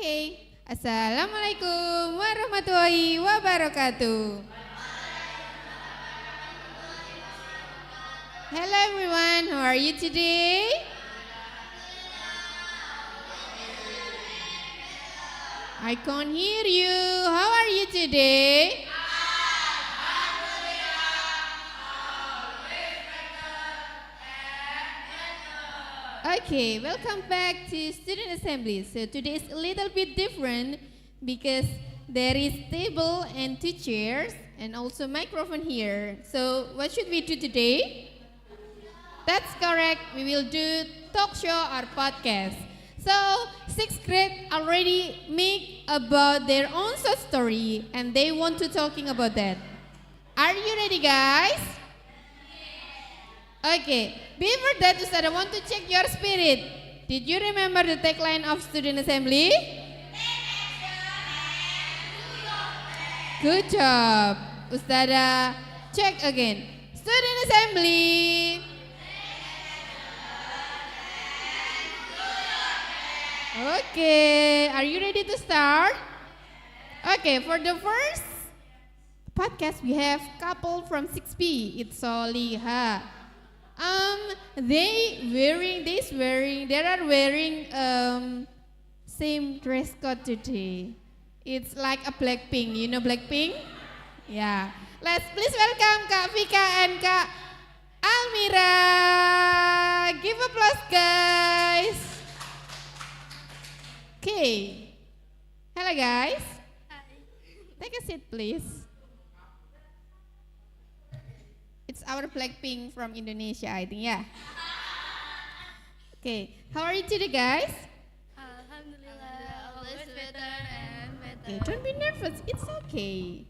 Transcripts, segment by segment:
Okay. Assalamualaikum warahmatullahi wabarakatuh. Hello everyone, how are you today? I can't hear you. How are you today? Okay, welcome back to Student Assembly. So today is a little bit different because there is table and two chairs and also microphone here. So what should we do today? That's correct. We will do talk show or podcast. So sixth grade already make about their own short story and they want to talking about that. Are you ready, guys? Okay, before that, Ustad, I want to check your spirit. Did you remember the tagline of Student Assembly? Good job. Ustada, check again. Student Assembly. Okay, are you ready to start? Okay, for the first podcast, we have couple from 6B. It's Soliha. They are wearing same dress code today. It's like a Blackpink. You know Blackpink? Yeah. Let's please welcome Kak Vika and Kak Almira. Give applause, guys. Okay. Hello, guys. Hi. Take a seat, please. It's our Blackpink from Indonesia, I think, yeah. Okay, how are you today, guys? Alhamdulillah, always better and better. Okay, don't be nervous, it's okay.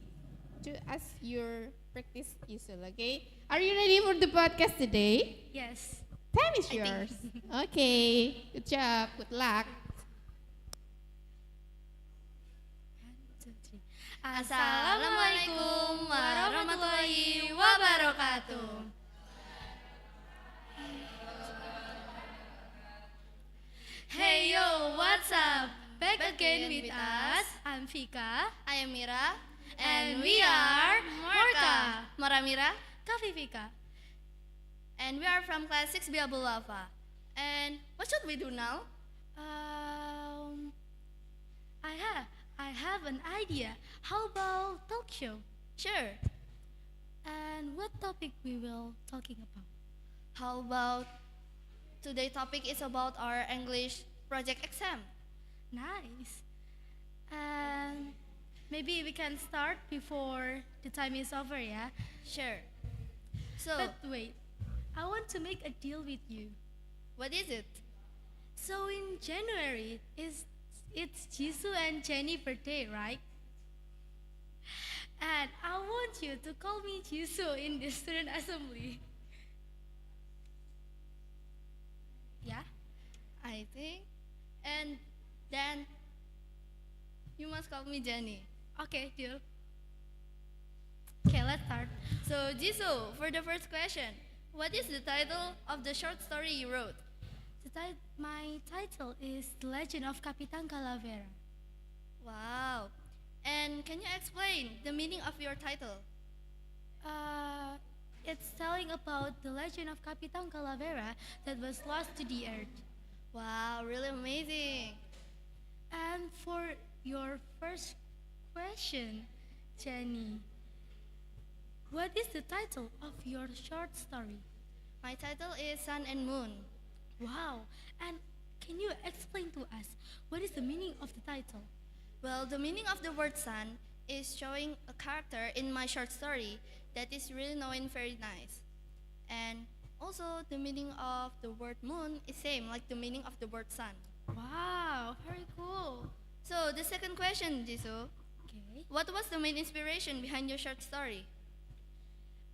To as your practice usual, okay? Are you ready for the podcast today? Yes. Time is yours. Okay, good job, good luck. 1, 2, 3. Assalamualaikum warahmatullahi wabarakatuh. Hey yo, what's up? Back again with us. I'm Vika. I am Mira. And we are Morka. Moramira. Kavi Vika. And we are from class 6 Biabul Lava. And what should we do now? I have an idea. How about talk show? Sure. And what topic we will talking about? How about today's topic is about our English project exam. Nice. And maybe we can start before the time is over, yeah? Sure. So, But wait, I want to make a deal with you. what is it? So in January, it's Jisoo and Jenny birthday, right? And I want you to call me Jisoo in the student assembly. Yeah? I think. And then you must call me Jenny. Okay, deal. Okay, let's start. So, Jisoo, for the first question, what is the title of the short story you wrote? My title is The Legend of Capitan Calavera. Wow. And can you explain the meaning of your title? It's telling about the legend of Capitan Calavera that was lost to the earth. Wow, really amazing. And for your first question, Jenny, what is the title of your short story? My title is Sun and Moon. Wow, and can you explain to us what is the meaning of the title? Well, the meaning of the word sun is showing a character in my short story that is really knowing very nice. And also the meaning of the word moon is same like the meaning of the word sun. Wow, very cool. So the second question, Jisoo, Okay. what was the main inspiration behind your short story?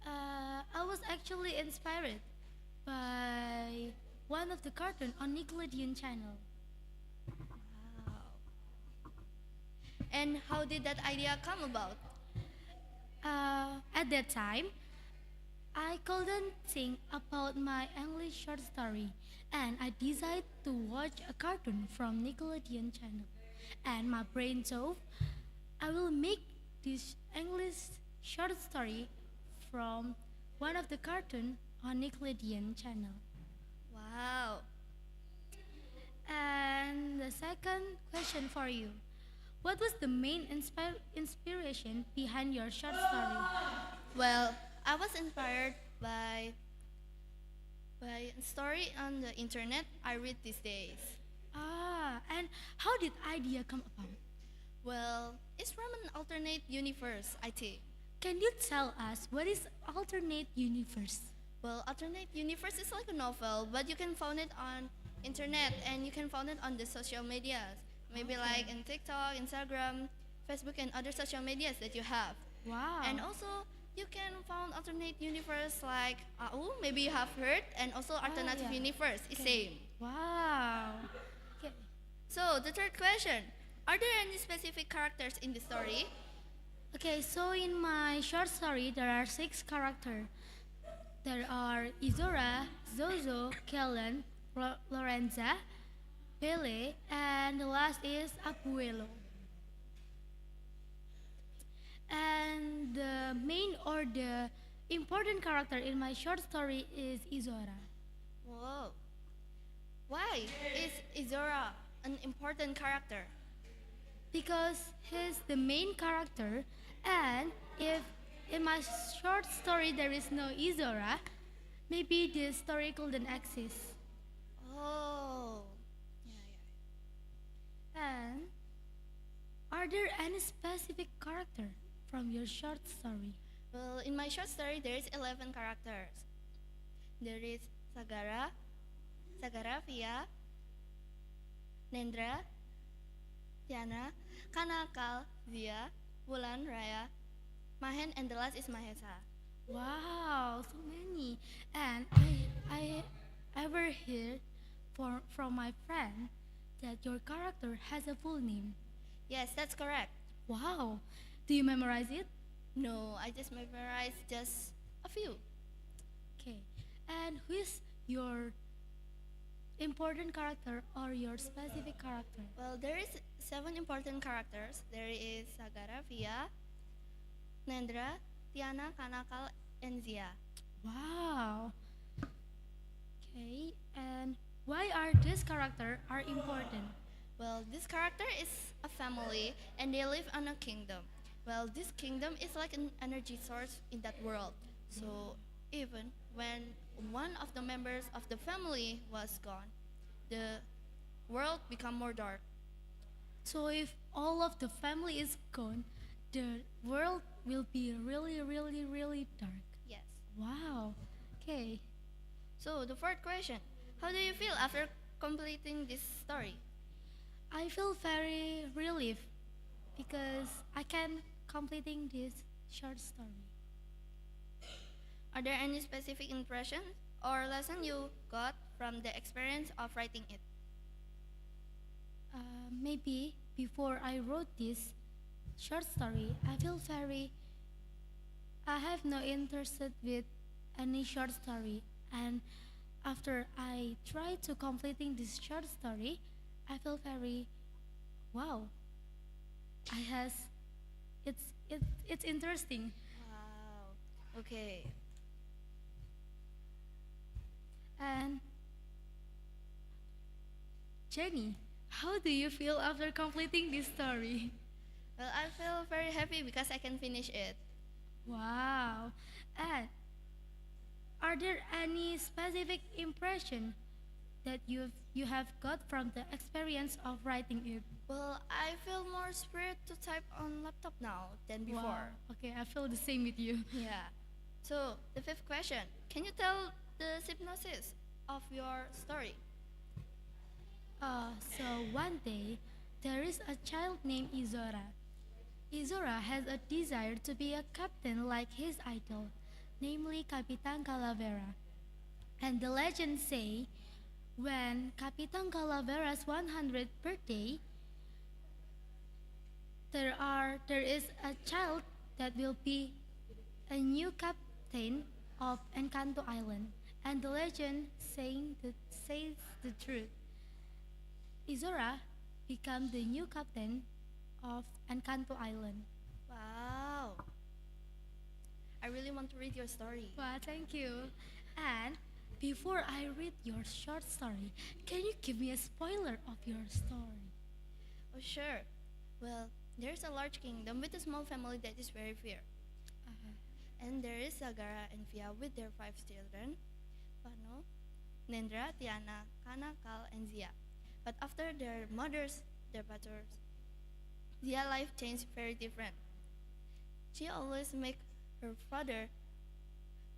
I was actually inspired by one of the cartoon on Nickelodeon channel. Wow. And how did that idea come about? At that time, I couldn't think about my English short story, and I decided to watch a cartoon from Nickelodeon channel. and my brain thought I will make this English short story from one of the cartoon on Nickelodeon channel. Wow. And the second question for you. What was the main inspiration behind your short story? Well, I was inspired by a story on the internet I read these days. Ah, and how did idea come about? Well, it's from an alternate universe, I think. Can you tell us what is alternate universe? Well, alternate universe is like a novel, but you can find it on internet and you can find it on the social medias. Maybe like in TikTok, Instagram, Facebook, and other social medias that you have. Wow. And also, you can find alternate universe like AU, maybe you have heard, and also alternative yeah. universe is same. Wow. Okay. So the third question: are there any specific characters in the story? Okay, so in my short story, there are 6 characters. There are Izora, Zozo, Kellen, Lorenza, Pele, and the last is Abuelo. And the main or the important character in my short story is Izora. Whoa. Why is Izora an important character? Because he's the main character, and if in my short story there is no Izora, maybe the story couldn't exist. Oh. And are there any specific character from your short story? Well, in my short story, there is 11 characters. There is Sagara, Sagaravia, Nendra, Tiana, Kanakal, Zia, Wulan, Raya, Mahen, and the last is Mahesa. Wow, so many. And I ever heard from my friend that your character has a full name. Yes, that's correct. Wow. Do you memorize it? No, I just memorized just a few. Okay. And who is your important character or your specific character? Well, there is 7 important characters. There is Sagaravia, Nendra, Tiana, Kanakal, and Zia. Wow. Okay. And why are these characters are important? Well, this character is a family and they live on a kingdom. Well, this kingdom is like an energy source in that world. So even when one of the members of the family was gone, the world become more dark. So if all of the family is gone, the world will be really, really, really dark. Yes. Wow. Okay. So the fourth question: how do you feel after completing this story? I feel very relieved because I can completing this short story. Are there any specific impressions or lesson you got from the experience of writing it? Maybe before I wrote this short story, I have no interest with any short story, and after I tried to completing this short story, I feel very wow. I has it's interesting. Wow. Okay. And Jenny, how do you feel after completing this story? Well, I feel very happy because I can finish it. Wow. And are there any specific impression that you have got from the experience of writing it? Well, I feel more spirit to type on laptop now than before. Wow. Okay, I feel the same with you. Yeah. So the fifth question: can you tell the synopsis of your story? So one day, there is a child named Izora. Izora has a desire to be a captain like his idol, namely Capitan Calavera. And the legends say, when Capitan Calavera's 100th birthday, there is a child that will be a new captain of Encanto Island. And the legend says the truth. Izora become the new captain of Encanto Island. Wow. I really want to read your story. Wow, thank you. And before I read your short story, can you give me a spoiler of your story? Oh, sure. Well, there's a large kingdom with a small family that is very fair. And there is Sagara and Via with their 5 children, Pano, Nendra, Tiana, Kana, Kal, and Zia. But after their mothers, their fathers, Zia life changed very different. She always make her father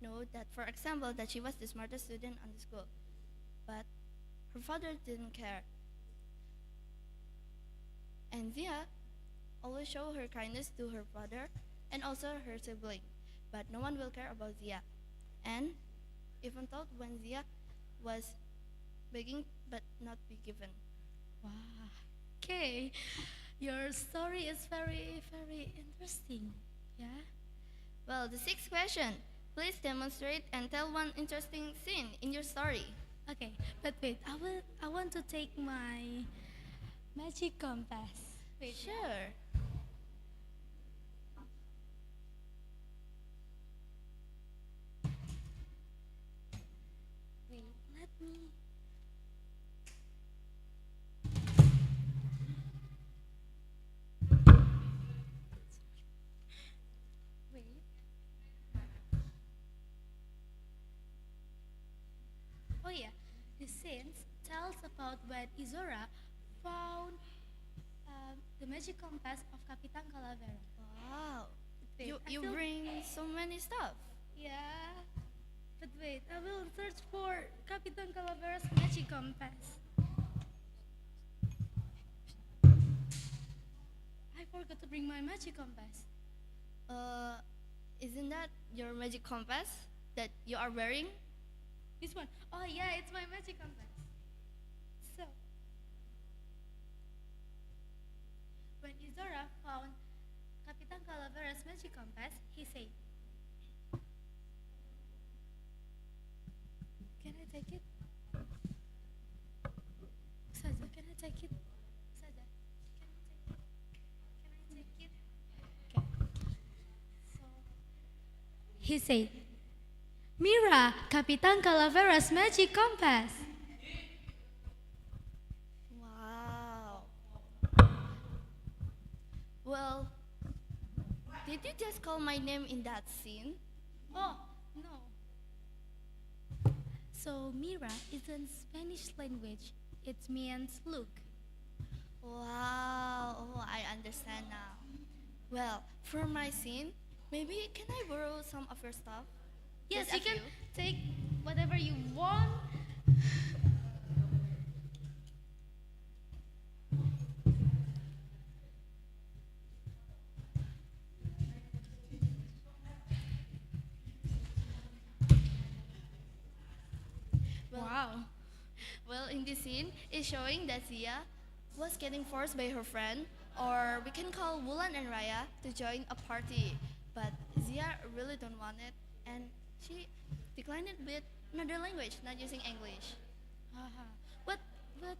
know that, for example, that she was the smartest student on the school. But her father didn't care. And Zia always show her kindness to her father and also her sibling. But no one will care about Zia. And even though when Zia was begging but not be given. Wow. Okay. Your story is very, very interesting. Yeah? Well, the 6th question. Please demonstrate and tell one interesting scene in your story. Okay, but wait, I want to take my magic compass. Wait. Sure. Wait, let me. Wait. Oh yeah, the scene tells about when Izora found the magic compass of Capitan Calavera. Wow. Wait, You, I you feel- bring so many stuff. Yeah, but wait, I will search for Capitan Calavera's magic compass. I forgot to bring my magic compass. Isn't that your magic compass that you are wearing? This one. Oh yeah, it's my magic compass. So, when Izora found Capitan Calavera's magic compass, he said, "Can I take it? Saja, can I take it? Saja, can I take it? Can I take it?" Okay. So, he said, "Mira, Capitan Calavera's magic compass." Wow. Well, did you just call my name in that scene? Oh, no. So, Mira is in Spanish language. It means look. Wow. Oh, I understand now. Well, for my scene, maybe can I borrow some of your stuff? Yes, Just you a can few. take whatever you want. Well, Wow. Well, in this scene, it's showing that Zia was getting forced by her friend, or we can call Wulan and Raya, to join a party. But Zia really don't want it, and she declined it with another language, not using English. Haha. What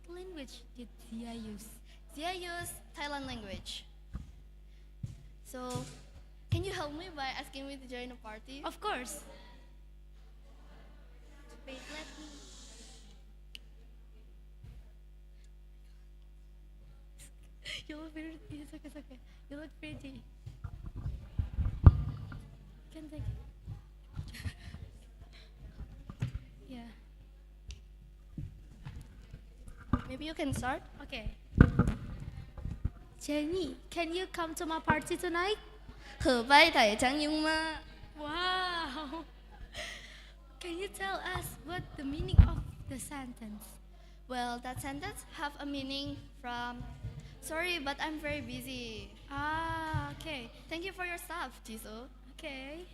language did Zia use? Zia used Thailand language. So, can you help me by asking me to join a party? Of course. Wait, let me. You look very. It's okay. You look pretty. Can take it. Yeah. Maybe you can start? Okay. Jenny, can you come to my party tonight? Khử bay thầy chẳng nhưng mà. Wow. Can you tell us what the meaning of the sentence? Well, that sentence have a meaning from, sorry, but I'm very busy. Ah, okay. Thank you for your stuff, Jisoo. Okay.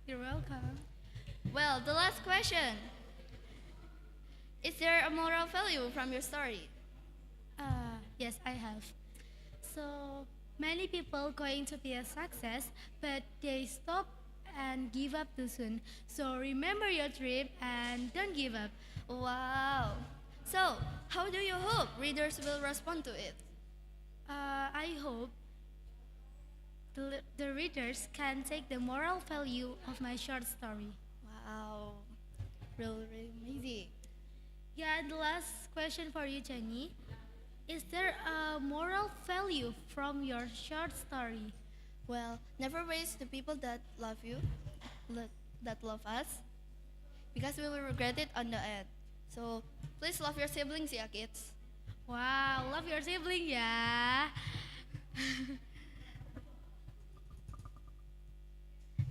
You're welcome. Well, the last question. Is there a moral value from your story? Yes, I have. So many people going to be a success, but they stop and give up too soon. So remember your dream and don't give up. Wow. So, how do you hope readers will respond to it? I hope the readers can take the moral value of my short story. Wow, really amazing. Yeah, and the last question for you, Jenny. Is there a moral value from your short story? Well, never waste the people that love you, that love us, because we will regret it on the end. So please love your siblings, ya kids. Wow, love your sibling ya.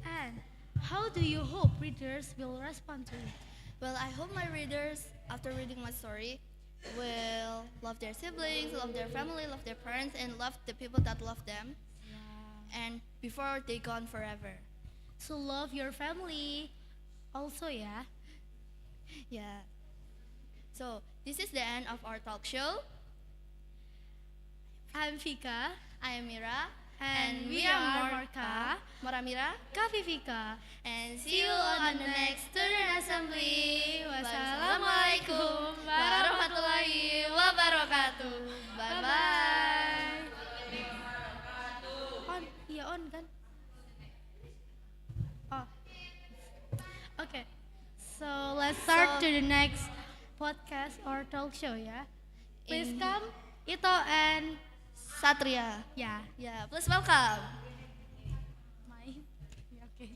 And how do you hope readers will respond to it? Well, I hope my readers, after reading my story, will love their siblings, love their family, love their parents, and love the people that love them. And before they gone forever. So love your family also ya. Yeah. So this is the end of our talk show. I'm Vika. I am Mira. And we are Morka, Moramira. Kavivika. And see you on the next student assembly. Wassalamualaikum warahmatullahi wabarakatuh. Bye bye. On, iya on kan? Oh. Okay. So let's start to the next podcast or talk show ya. Please come, Ito and Satria. ya. Yeah, please welcome. Main. Ya, oke.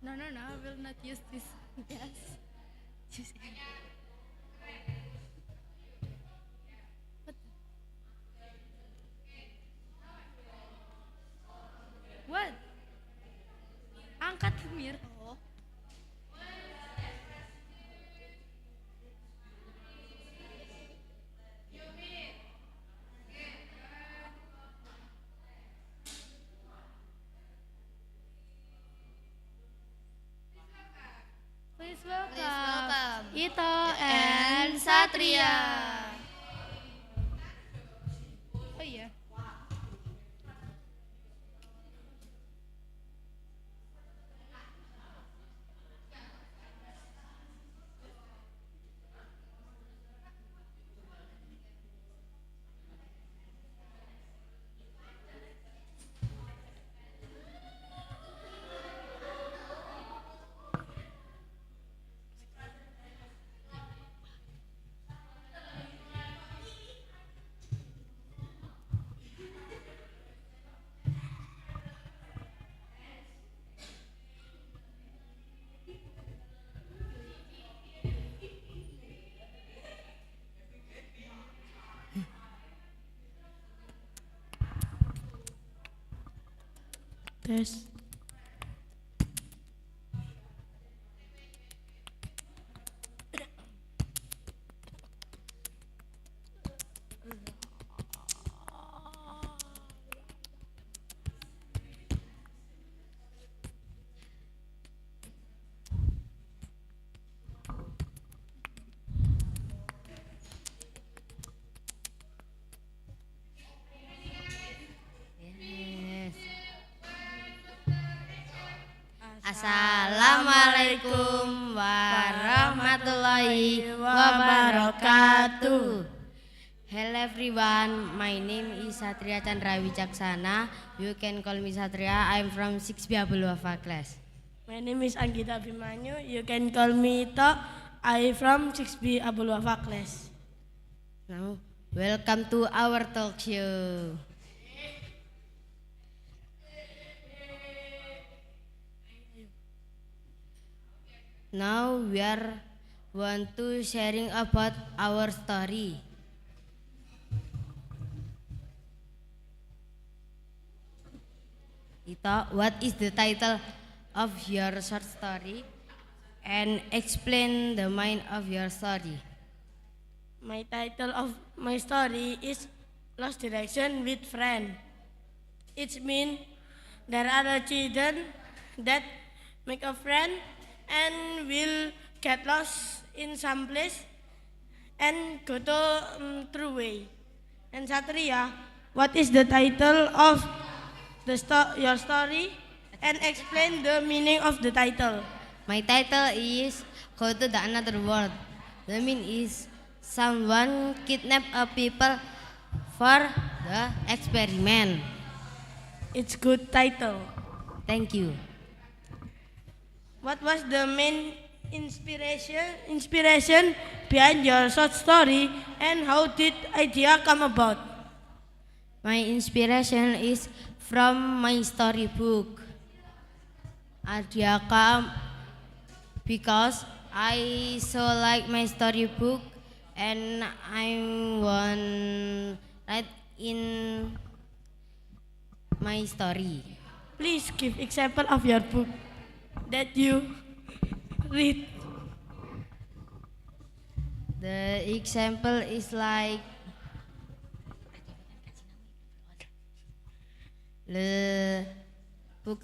No, I will not use this. Yes. What? Angkat Mir. Oh. Please welcome, welcome. Ito And Satria. Oh iya. Tes. Assalamualaikum warahmatullahi wabarakatuh. Hello everyone, my name is Satria Chandra Wicaksana. You can call me Satria. I'm from 6B Abdul Wafa class. My name is Anggita Abhimanyu. You can call me Ito. I from 6B Abdul Wafa class. Now, welcome to our talk show. Now we are want to sharing about our story. Ito, what is the title of your short story? And explain the mind of your story. My title of my story is Lost Direction with Friend. It means there are children that make a friend and will get lost in some place. and go to true way. And Satria, what is the title of your story and explain the meaning of the title? My title is Go to the Another World. The meaning is someone kidnap a people for the experiment. It's good title. Thank you. What was the main inspiration behind your short story and how did idea come about? My inspiration is from my storybook. Idea come because I so like my storybook and I want write in my story. Please give example of your book that you read. The example is like the book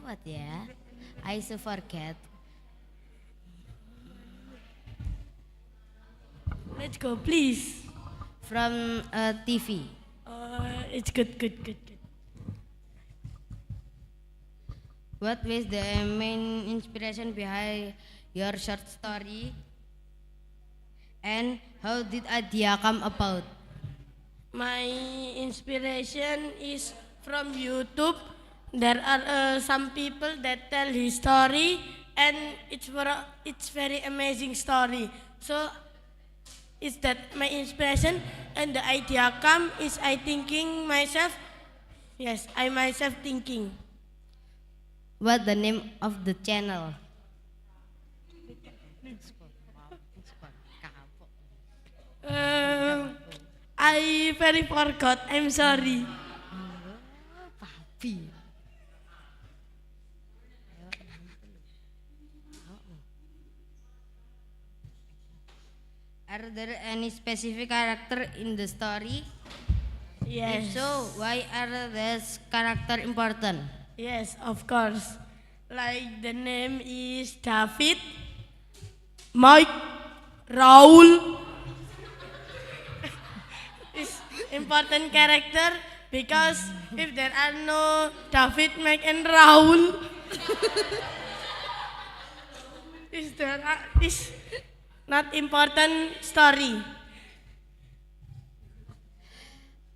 what ya? I so forget. Let's go, please. From a TV. It's good, good, good, good. What was the main inspiration behind your short story? And how did idea come about? My inspiration is from YouTube. There are some people that tell his story, and it's very amazing story. So, is that my inspiration? And the idea come is I thinking myself. Yes, I myself thinking. What the name of the channel? I very forgot. I'm sorry. Papi. Are there any specific character in the story? Yes. If so, why are these character important? Yes, of course. Like the name is David, Mike, Raul. Is important character because if there are no David, Mike, and Raul, is not important story.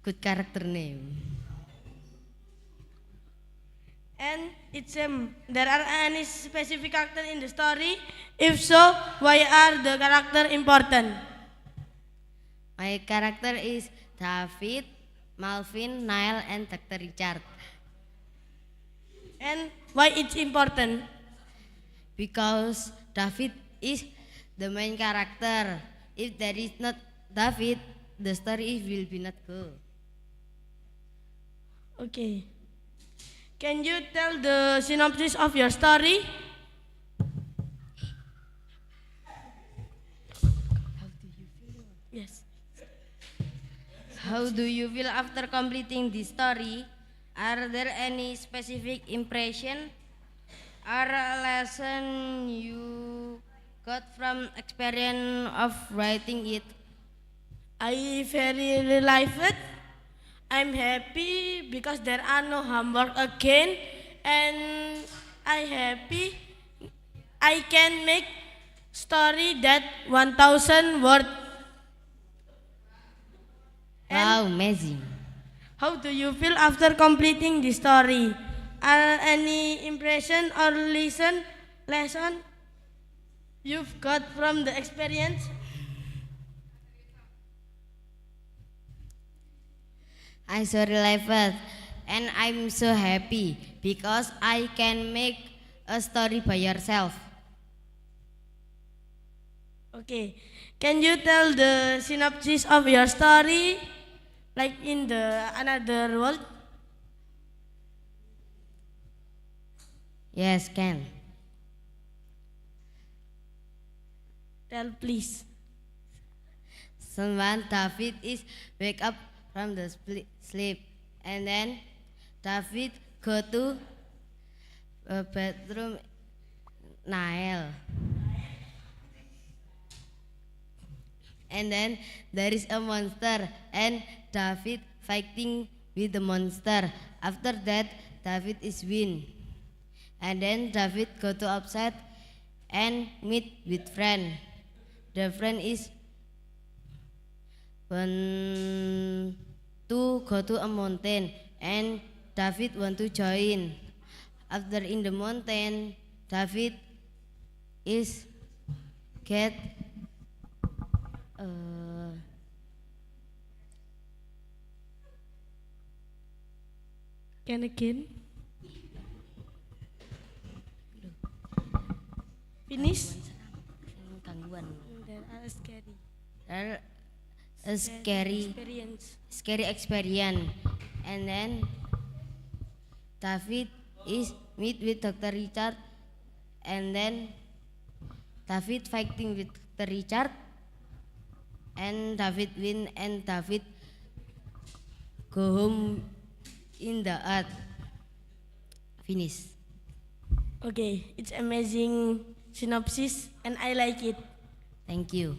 Good character name. And it's there are any specific character in the story? If so, why are the character important? My character is David, Malvin, Niall, and Dr. Richard. And why it's important? Because David is the main character. If there is not David, the story will be not good. Okay. Can you tell the synopsis of your story? Yes. How do you feel after completing this story? Are there any specific impression or lesson you got from experience of writing it? I very relieved. I'm happy because there are no homework again, and I happy I can make story that 1,000 word. Wow, amazing. How do you feel after completing the story? Are any impression or lesson you've got from the experience? I'm so relieved and I'm so happy because I can make a story by yourself. Okay. Can you tell the synopsis of your story? Like in the another world? Yes, can. Tell please. Someone David is wake up from the sleep and then David go to bedroom Nile. And then there is a monster and David fighting with the monster. After that David is win. And then David go to outside and meet with friend. The friend is want to go to a mountain and David want to join. After in the mountain, David is get Can again? Finish? gangguan. There are scary. There a scary experience. And then David is meet with Dr. Richard, and then David fighting with Dr. Richard, and David win, and David go home in the earth. Finish. Okay, it's amazing synopsis and I like it. Thank you.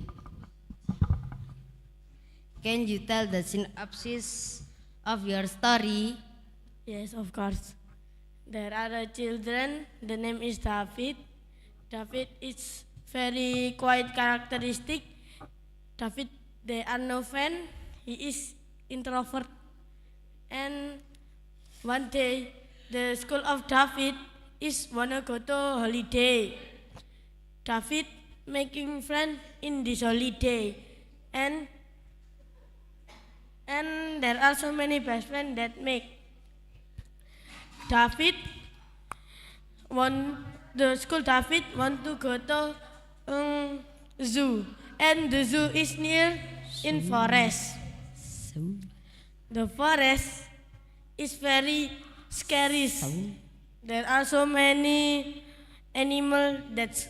Can you tell the synopsis of your story? Yes, of course. There are children. The name is David. David is very quiet characteristic. David, they are no fan. He is introvert. And one day, the school of David is wanna go to holiday. David making friend in this holiday, and there are so many best friends that make. David the school David want to go to zoo, and the zoo is near in forest. The forest is very scary. There are so many animals that's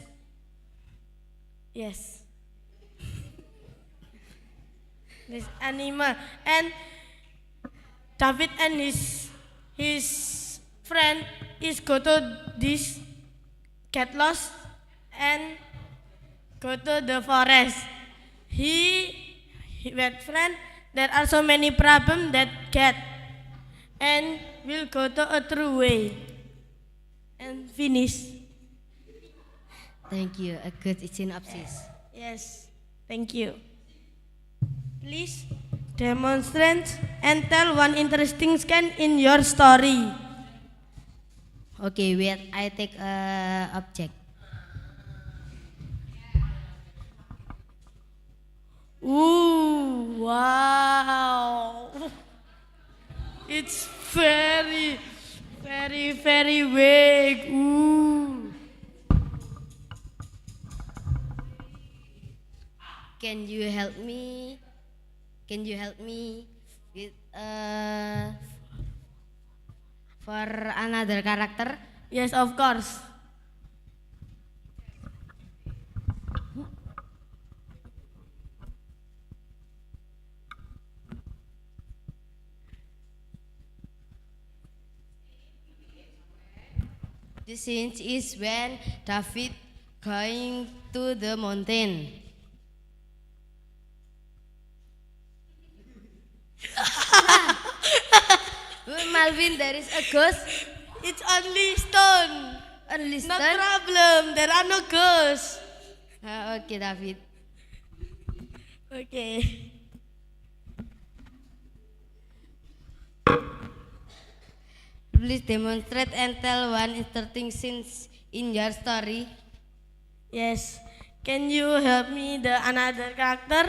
yes. This animal, and David and his friend is go to this get lost and go to the forest. He with friend, there are so many problems that get, and will go to a true way and finish. Thank you. A good synopsis. Yes, thank you. Please demonstrate and tell one interesting scan in your story. Okay, wait. I take a object. Ooh, wow! It's very, very, very big. Ooh. Can you help me? Can you help me with for another character? Yes, of course. The scene is when David going to the mountain. Malvin, there is a ghost. It's only stone. Only No stone. problem. There are no ghosts. Okay, David. Okay. Please demonstrate and tell one interesting scene in your story. Yes. Can you help me the another character?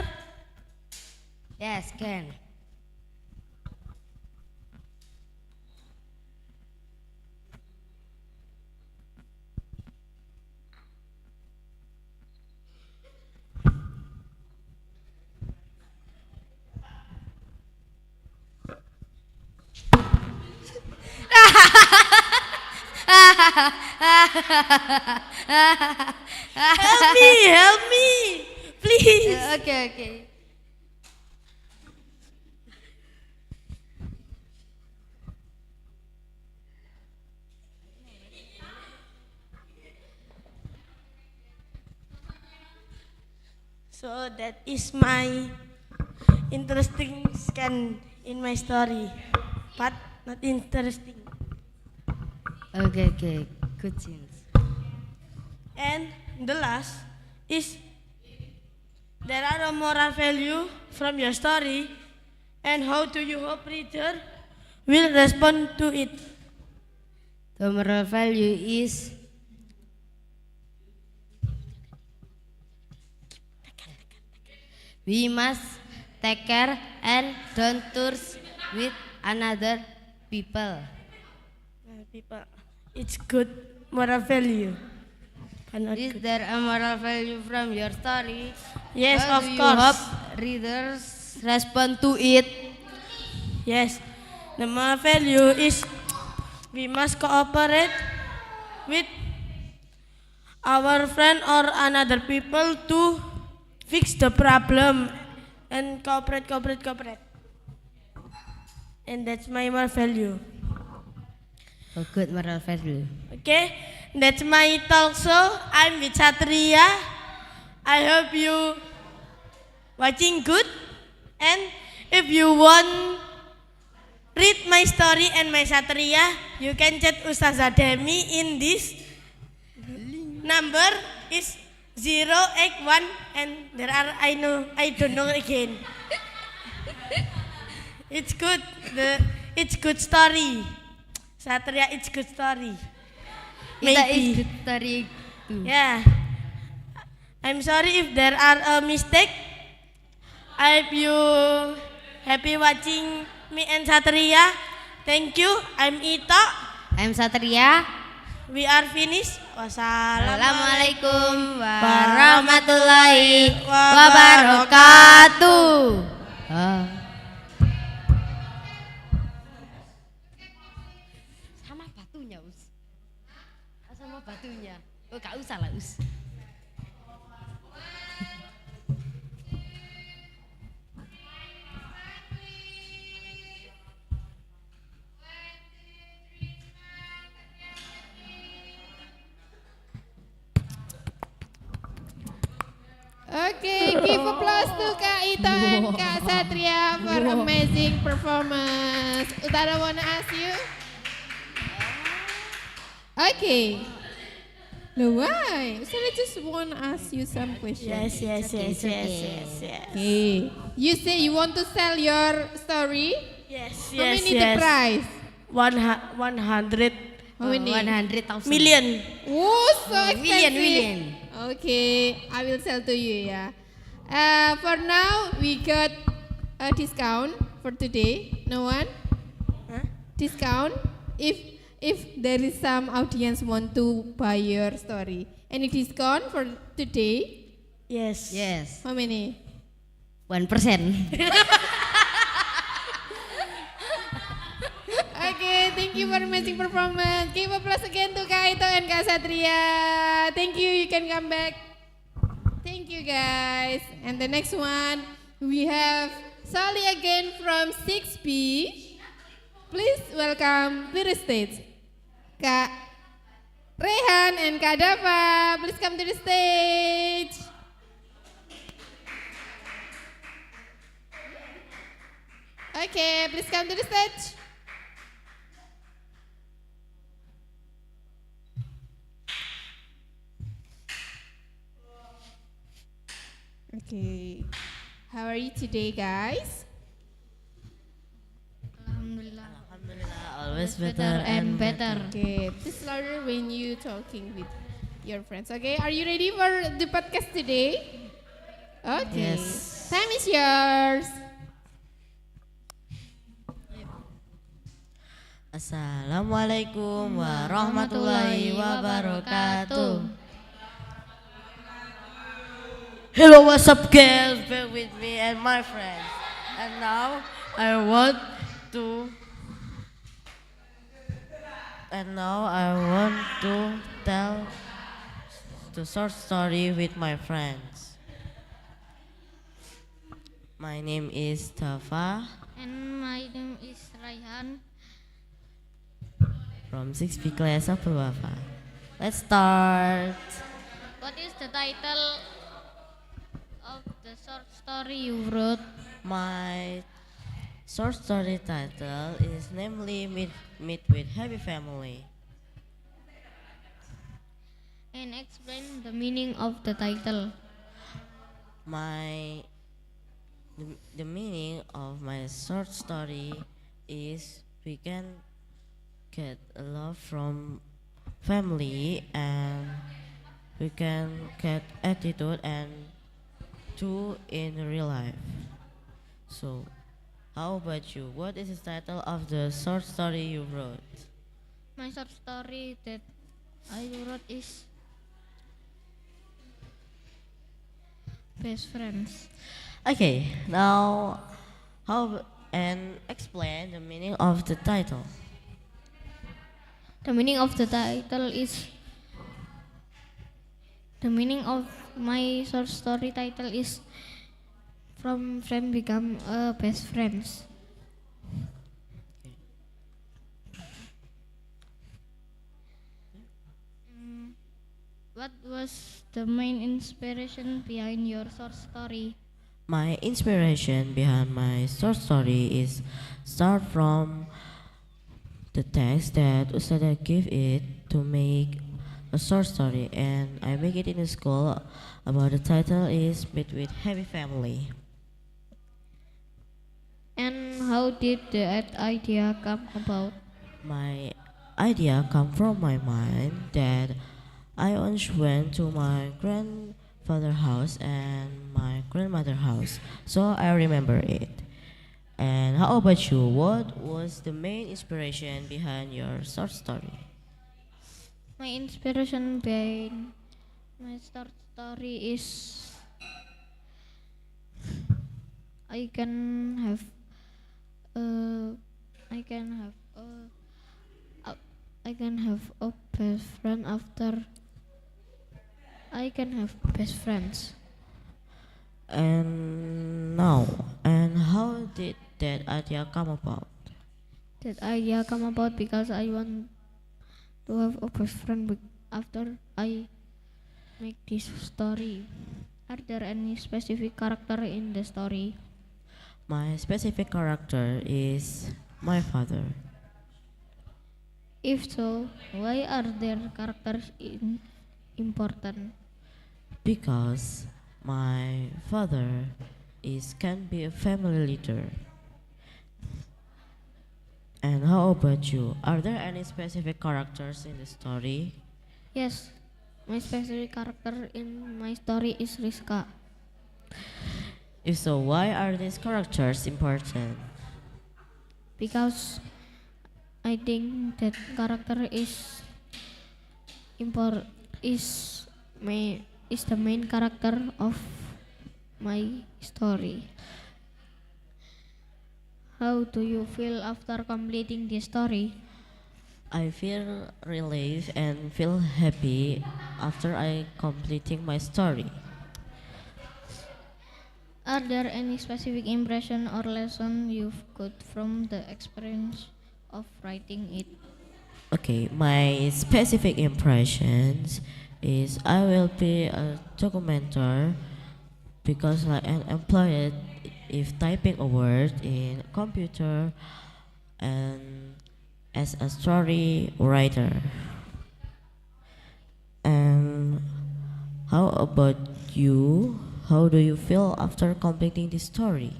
Yes, can. Help me, please. Okay. So that is my interesting scan in my story, but not interesting. Okay, good sense. And the last is there are a moral value from your story, and how do you hope reader will respond to it? The moral value is we must take care and don't tours with another people. People, it's good moral value. But not Is good. there a moral value from your story? Yes, How of do you course. hope readers respond to it? Yes, the moral value is we must cooperate with our friend or another people to fix the problem and cooperate. And that's my moral value. A good moral value. Okay, that's my talk show. I'm with Satria. I hope you watching good. And if you want read my story and my Satria, you can chat Ustazah Demi in this number is 081 and there are I don't know again. It's good. It's good story. Satria, it's good story. Kita is Maybe. good story too. Yeah. I'm sorry if there are a mistake. I hope you happy watching me and Satria. Thank you. I'm Ito. I'm Satria. We are finished. Assalamualaikum warahmatullahi wabarakatuh. Sama batunya, Us. Sama batunya. Oh, gak usah lah, Us. Okay, give applause to Kak Ito and Kak Satria for amazing performance. Utara wanna ask you? Okay. No, why? So I just wanna ask you some questions. Yes. Okay. You say you want to sell your story? Yes. How many the price? 100 How many? 100,000 Oh, million. so expensive. Million. Okay, I will sell to you, yeah. For now, we got a discount for today. No one? Huh? Discount if there is some audience want to buy your story. Any discount for today? Yes. Yes. How many? 1%. Okay, thank you for amazing performance. Give applause again to Kak Ito and Kak Satria. Thank you, you can come back. Thank you guys. And the next one, we have Sally again from 6B. Please welcome to the stage. Kak Rehan and Kak Dava, please come to the stage. Okay, please come to the stage. Okay, how are you today, guys? Alhamdulillah. Always Better and better. Okay, please louder when you talking with your friends. Okay, are you ready for the podcast today? Okay, Yes. time is yours. Assalamualaikum warahmatullahi wabarakatuh. Hello, what's up, guys? Back with me and my friends. And now I want to tell the short story with my friends. My name is Tafa And my name is Raihan. from 6B class of Purwafa. Let's start. What is the title of the short story you wrote? My short story title is namely Meet with Happy Family. And explain the meaning of the title. My the meaning of my short story is we can get a love from family and we can get attitude and do in real life. So, how about you? What is the title of the short story you wrote? My short story that I wrote is Best Friends. Okay, now and explain the meaning of the title. The meaning of the title is the meaning of my short story title is from friend become a best friends. What was the main inspiration behind your short story? My inspiration behind my short story is start from the text that Ustada give it to make a short story and I make it in the school about the title is Meet with Happy Family. And how did that idea come about? My idea come from my mind that I once went to my grandfather house and my grandmother house, so I remember it. And how about you? What was the main inspiration behind your short story? My inspiration behind my short story is I can have a I can have I can have a best friend after I can have best friends. And now, and how did that idea come about? That idea come about because I want to have a best friend after I make this story. Are there any specific character in the story? My specific character is my father. If so, why are their characters important? Because my father can be a family leader. And how about you? Are there any specific characters in the story? Yes, my specific character in my story is Rizka. If so, why are these characters important? Because I think that character is import is the main character of my story. How do you feel after completing the story? I feel relieved and feel happy after I completing my story. Are there any specific impression or lesson you've got from the experience of writing it? Okay, my specific impressions is I will be a documenter because like an employee if typing a word in computer and as a story writer. And how about you? How do you feel after completing this story?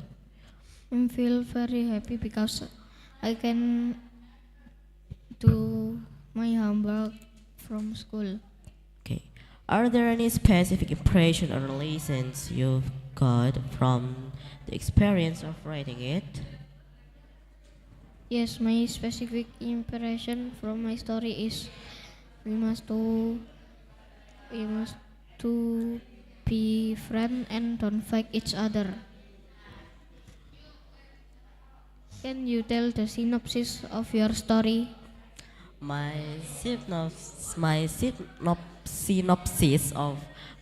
I feel very happy because I can do my homework from school. Okay. Are there any specific impression or lessons you've got from the experience of writing it? Yes, my specific impression from my story is we must to we must to be friend and don't fight each other. Can you tell the synopsis of your story? Synopsis of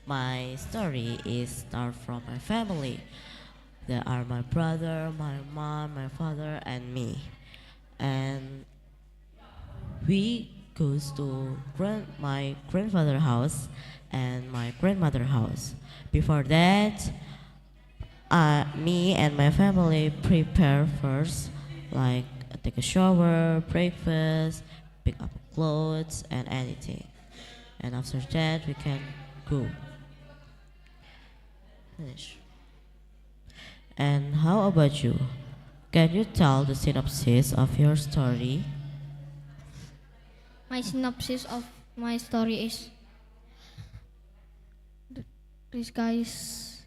my story is start from my family. There are my brother, my mom, my father, and me. And we goes to my grandfather house and my grandmother house. Before that, me and my family prepare first, like take a shower, breakfast, pick up clothes, and anything. And after that, we can go. Finish. And how about you? Can you tell the synopsis of your story? My synopsis of my story is this guy's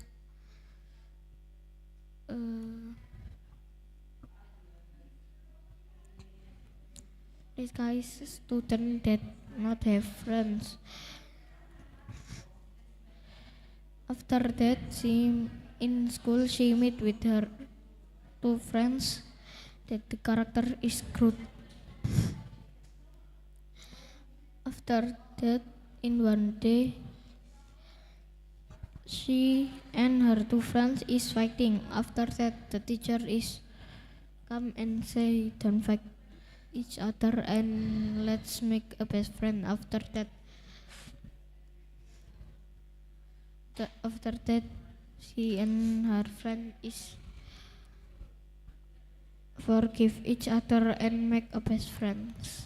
student that not have friends. After that, in school she meet with her two friends that the character is Groot. After that, in one day, she and her two friends is fighting. After that, the teacher is come and say, don't fight each other and let's make a best friend. After that, she and her friend is forgive each other and make a best friends.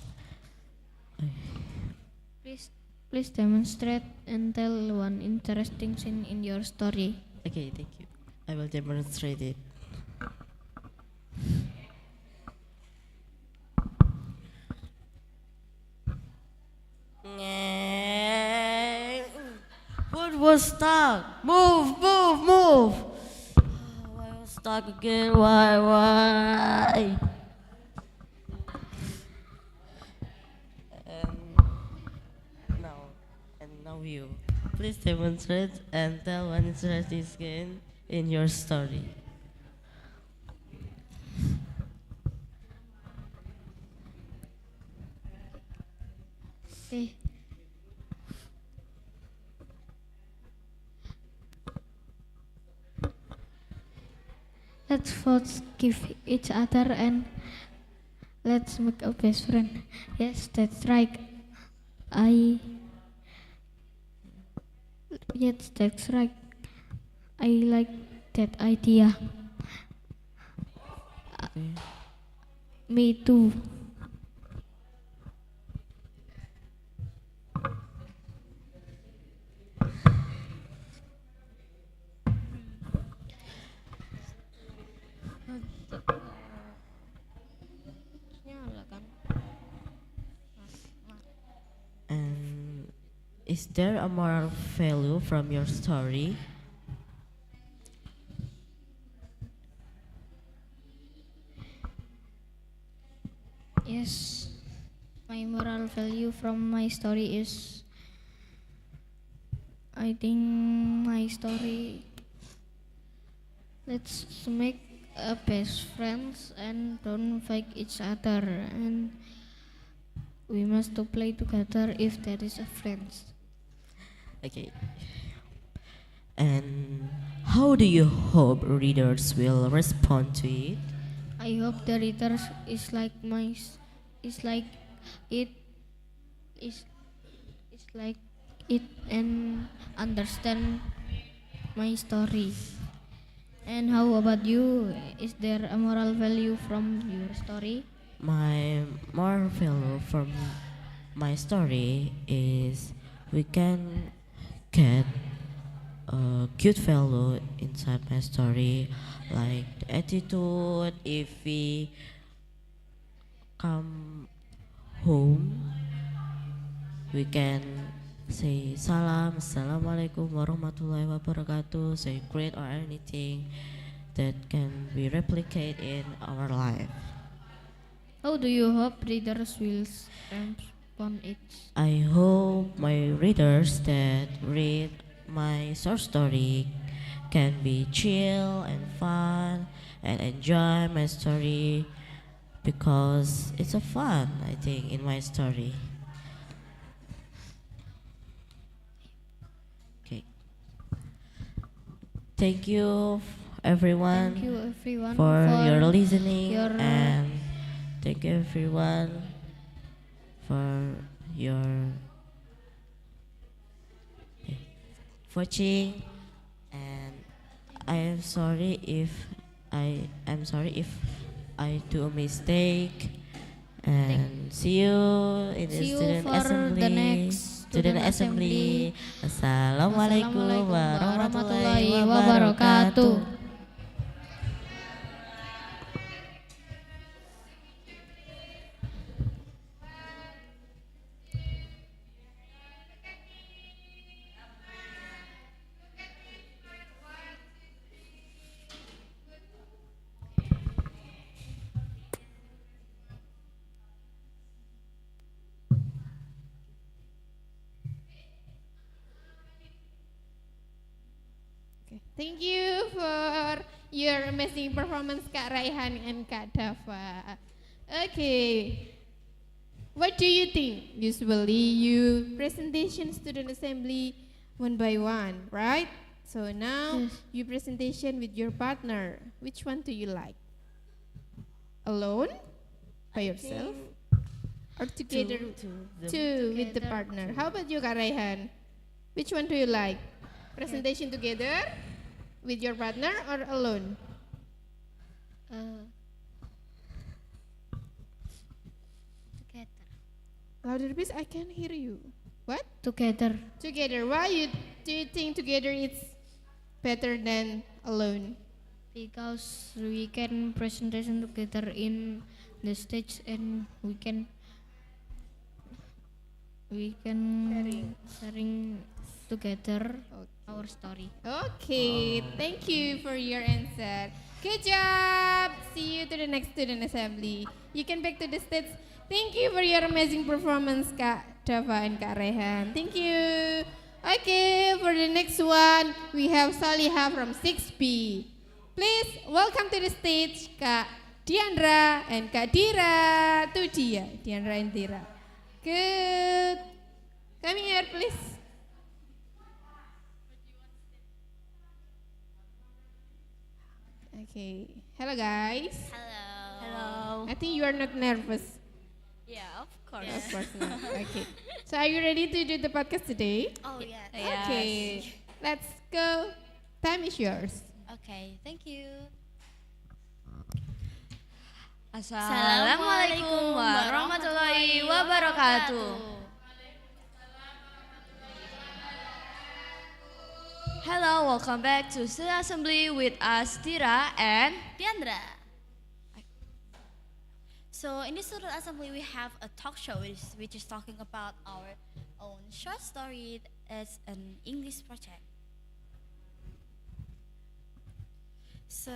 Please demonstrate and tell one interesting scene in your story. Okay, thank you. I will demonstrate it. What was stuck? Move, move, move! Oh, I was stuck again. Why? And now you. Please demonstrate and tell one interesting scene in your story. Okay. Let's forgive each other and let's make a best friend. Yes, that's right. Yes, that's right. I like that idea. Okay. Me too. And is there a moral value from your story? Yes, my moral value from my story is I think my story let's make a best friends and don't fight each other and we must to play together if there is a friends. Okay. And how do you hope readers will respond to it? I hope the readers is like is like it is like it and understand my story. And how about you? Is there a moral value from your story? My moral value from my story is we can get a good value inside my story, like the attitude. If we come home, we can say salam, assalamualaikum warahmatullahi wabarakatuh, say great or anything that can be replicated in our life. How do you hope readers will respond it? I hope my readers that read my short story can be chill and fun and enjoy my story because it's a fun, I think, in my story. Okay. Thank you everyone Thank you everyone for your listening your and thank you everyone for your watching, and I'm sorry if I do a mistake. And see you in the See you student for the assembly. next student assembly. Assalamualaikum warahmatullahi warahmatullahi wabarakatuh. wabarakatuh. Okay. Thank you for your amazing performance, Kak Raihan and Kak Dava. Okay. What do you think? Usually you presentation student assembly one by one, right? So now Yes. you presentation with your partner. Which one do you like? Alone? By yourself? Or together? Two with the partner. How about you, Kak Raihan? Which one do you like? Presentation together with your partner or alone? Together. Louder please, I can't hear you. What? Together. Together. Why do you think together it's better than alone? Because we can presentation together in the stage and we can sharing together our story. Okay, thank you for your answer. Good job. See you to the next student assembly. You can back to the stage. Thank you for your amazing performance, Kak Dava and Kak Rehan. Thank you. Okay, for the next one, we have Saliha from 6B. Please welcome to the stage Kak Diandra and Kak Dira. Itu dia, Diandra and Dira. Good. Come here, please. Okay. Hello, guys. Hello. I think you are not nervous. Yeah, of course. Of course not. Okay. So, are you ready to do the podcast today? Oh, yeah. Okay. Let's go. Time is yours. Okay, thank you. Assalamualaikum warahmatullahi wabarakatuh. Hello, welcome back to Student Assembly with us, Tira and Diandra. So in this student assembly, we have a talk show which is talking about our own short story as an English project. So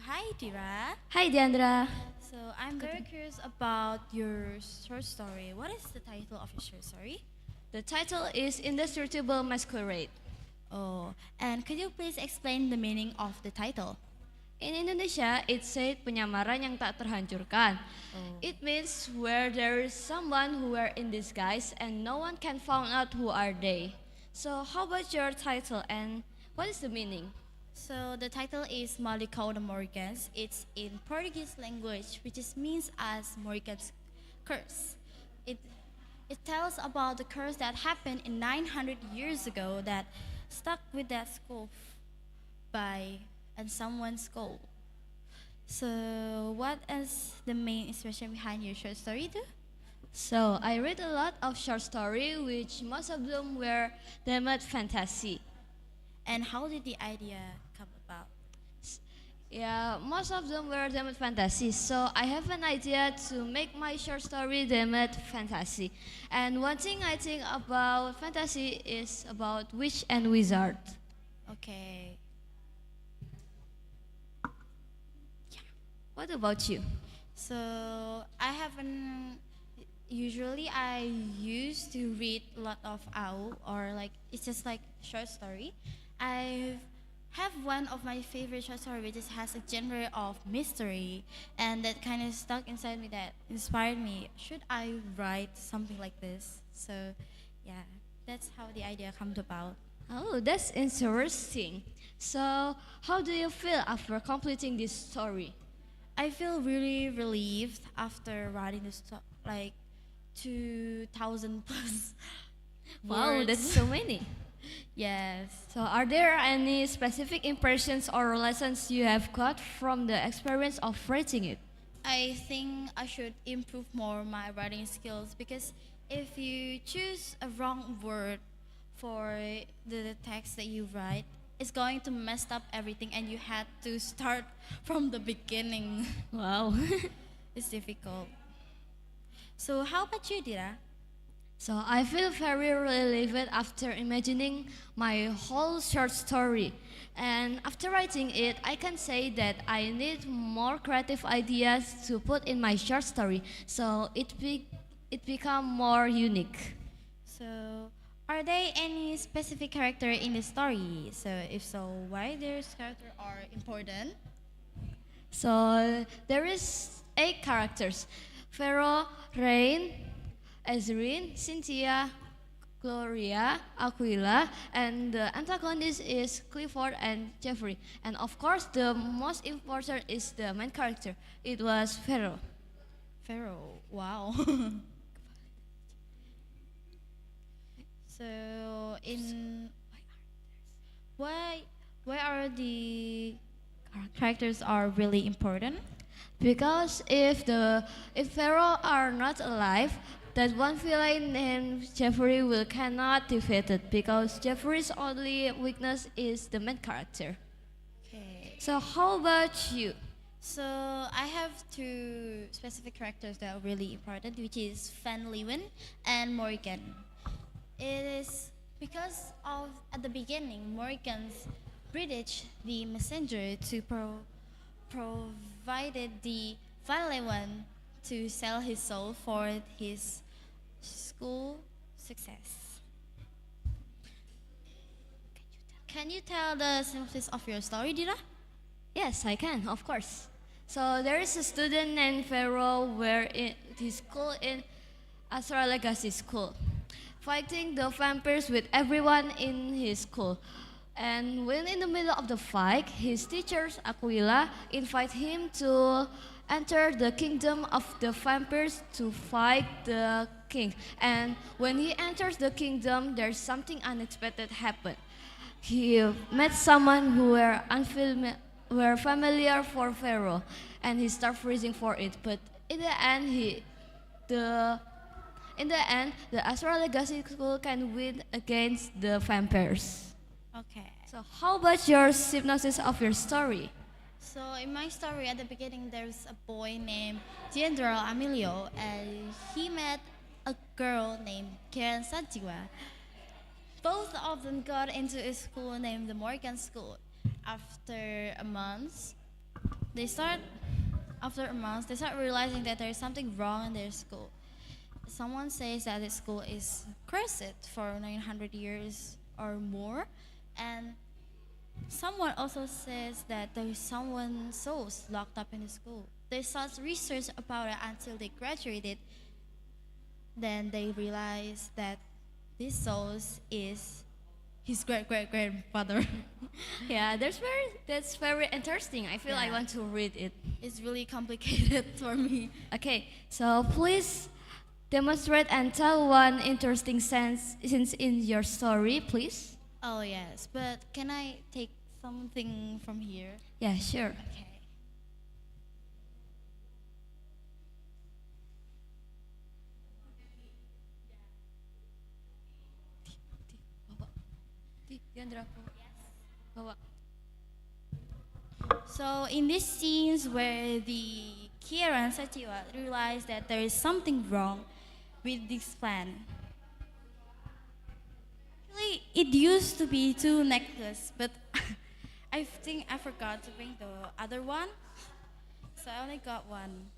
hi Dira. Hi Diandra. So I'm very curious about your short story. What is the title of your short story? The title is Indestructible Masquerade. Oh, and could you please explain the meaning of the title? In Indonesia, it said penyamaran yang tak terhancurkan. It means where there is someone who are in disguise and no one can find out who are they. So how about your title and what is the meaning? So the title is Malicão de Morgans. It's in Portuguese language, which is means as Morgan's curse. It tells about the curse that happened in 900 years ago that stuck with that skull and someone's skull. So what is the main inspiration behind your short story too? So I read a lot of short story, which most of them were themed fantasy. And how did the idea come about? Yeah, most of them were themed fantasy. So I have an idea to make my short story themed fantasy. And one thing I think about fantasy is about witch and wizard. Okay. What about you? So I haven't. Usually, I used to read a lot of AU or like it's just like short story. I have one of my favorite short story which has a genre of mystery, and that kind of stuck inside me. That inspired me. Should I write something like this? So, yeah, that's how the idea comes about. Oh, that's interesting. So how do you feel after completing this story? I feel really relieved after writing this like 2,000 plus Wow, words. that's so many. Yes. So, are there any specific impressions or lessons you have got from the experience of writing it? I think I should improve more my writing skills because if you choose a wrong word for the text that you write, it's going to mess up everything and you had to start from the beginning. Wow. It's difficult. So how about you, Dira? So I feel very relieved after imagining my whole short story. And after writing it, I can say that I need more creative ideas to put in my short story, so it become more unique. So are there any specific character in the story? So if so, why these characters are important? So there is 8 characters: Pharaoh, Rain, Ezrin, Cynthia, Gloria, Aquila, and the antagonist is Clifford and Jeffrey. And of course, the most important is the main character. It was Pharaoh. Pharaoh. Wow. So in why are the characters are really important? Because if Pharaoh are not alive, that one villain named Jeffrey will cannot defeat it because Jeffrey's only weakness is the main character. Okay. So how about you? So I have 2 specific characters that are really important, which is Van Leeuwen and Morgan. It is because of at the beginning, Morgan's British the messenger to provided the Van Leeuwen to sell his soul for his school success. Can you tell the synopsis of your story, Dira? Yes, I can, of course. So there is a student named Pharaoh where in his school in Astra Legacy School, fighting the vampires with everyone in his school. And when in the middle of the fight, his teachers, Aquila, invite him to enter the kingdom of the vampires to fight the king. And when he enters the kingdom, there's something unexpected happen. He met someone who were familiar for Pharaoh, and he started freezing for it. But in the end, the Astra Legacy School can win against the vampires. Okay. So how about your synopsis of your story? So in my story, at the beginning, there's a boy named General Emilio, and he met a girl named Karen Santiwa. Both of them got into a school named the Morgan School. After a month, they start realizing that there is something wrong in their school. Someone says that the school is cursed for 900 years or more, and someone also says that there is someone's souls locked up in the school. They start research about it until they graduated. Then they realize that this souls is his great-great-grandfather. Yeah, that's very interesting. I feel I Yeah. want to read it. It's really complicated for me. Okay, so please demonstrate and tell one interesting sense in your story, please. Oh yes, but can I take something from here? Yeah, sure. Okay. So in these scenes where the Kira and Sachiwa realize that there is something wrong with this plan. Actually, it used to be 2 necklaces, but I think I forgot to bring the other one, so I only got one.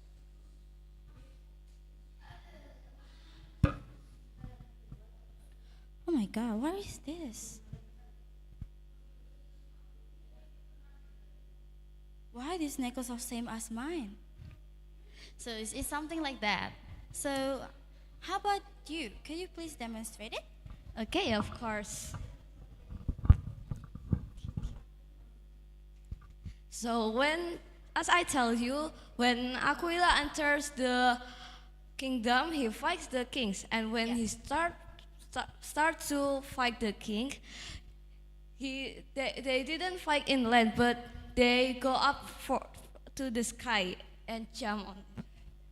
Oh my god, what is this? Why this necklace are same as mine? So it's something like that. So how about you? Can you please demonstrate it? Okay, of course. So as I tell you, when Aquila enters the kingdom, he fights the kings, and when he start to fight the king, they didn't fight in land, but they go up to the sky and jump on.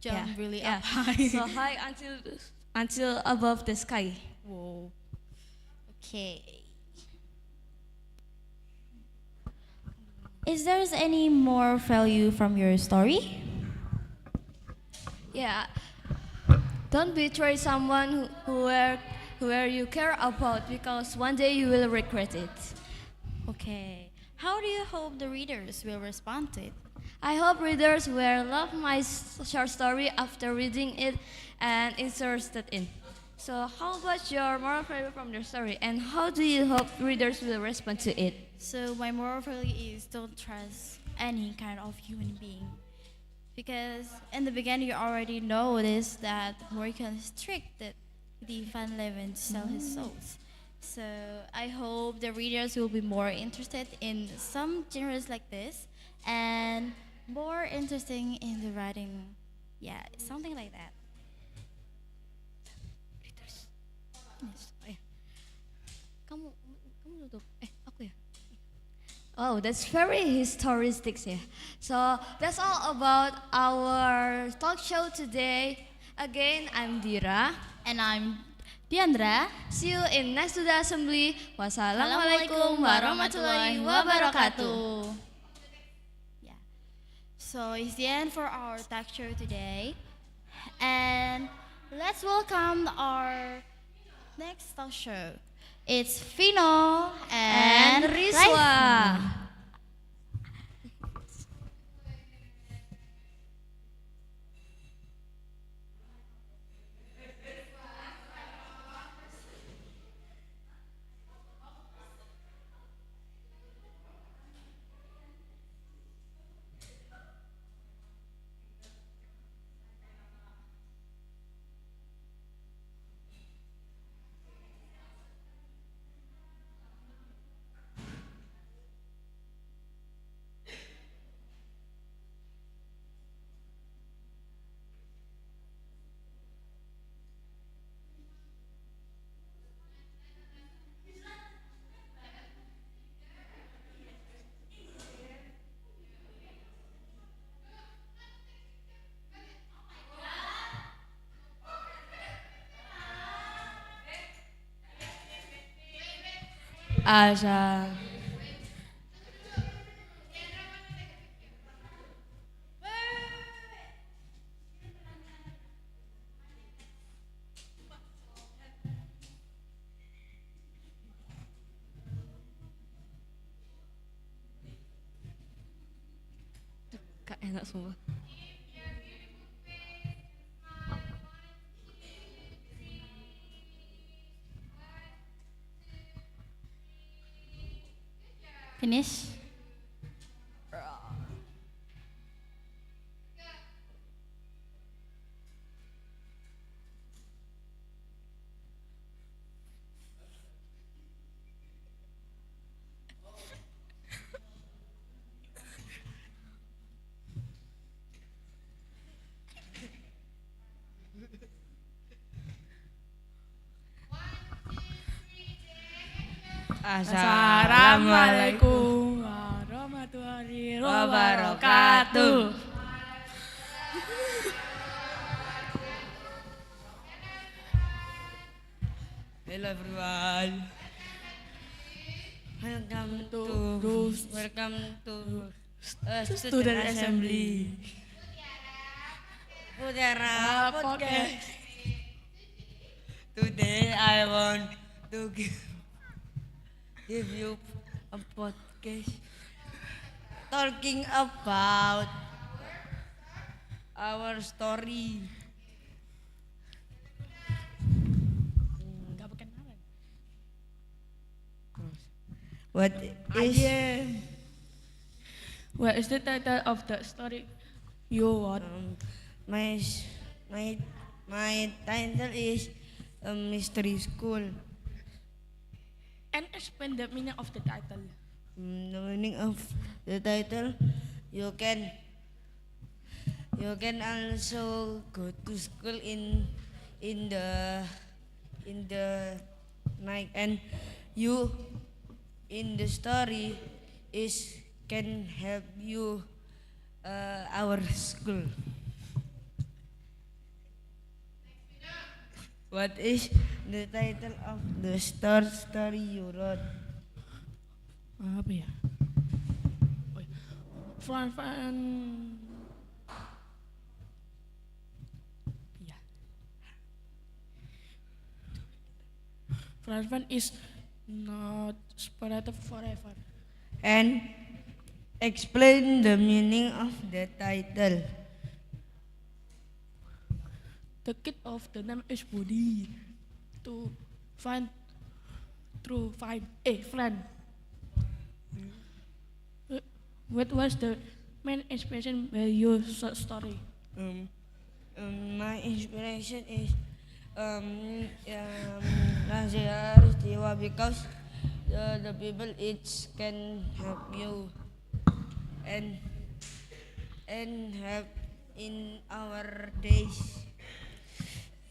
Jump really yeah. up high. So high until above the sky. Whoa. Okay. Is there any more value from your story? Yeah. Don't betray someone who you care about, because one day you will regret it. Okay. How do you hope the readers will respond to it? I hope readers will love my short story after reading it and interested in. So how about your moral value from the story, and how do you hope readers will respond to it? So my moral value is don't trust any kind of human being. Because in the beginning you already noticed that Morgan tricked the Van Leeuwen to sell his souls. So I hope the readers will be more interested in some genres like this and more interesting in the writing. Yeah, something like that. Readers. Yes. Kamu tutup. Aku ya. Oh, that's very historistic ya. So that's all about our talk show today. Again, I'm Dira. And I'm Diandra. See you in next to the assembly. Wassalamualaikum warahmatullahi wabarakatuh. Yeah. So it's the end for our talk show today. And let's welcome our next talk show. It's Vino and Rizwa. Asa. Kak enak semua. Finish. Assalamualaikum warahmatullahi wabarakatuh. Hello everyone. Welcome to student assembly. Mutiara podcast. Today I want to give you a podcast talking about our story. What is the title of the story you want? my title is Mystery School. And explain the meaning of the title. The meaning of the title, you can also go to school in the in the night, and you in the story is can help you our school. What is the title of the story you wrote? Apa ya? Oh, iya. Fran ya. Fran is not spread forever. And explain the meaning of the title. The kid of the name is Budi. To find a friend. What was the main inspiration by your short story? My inspiration is Nazia Aristiwa, because the people each can help you and help in our days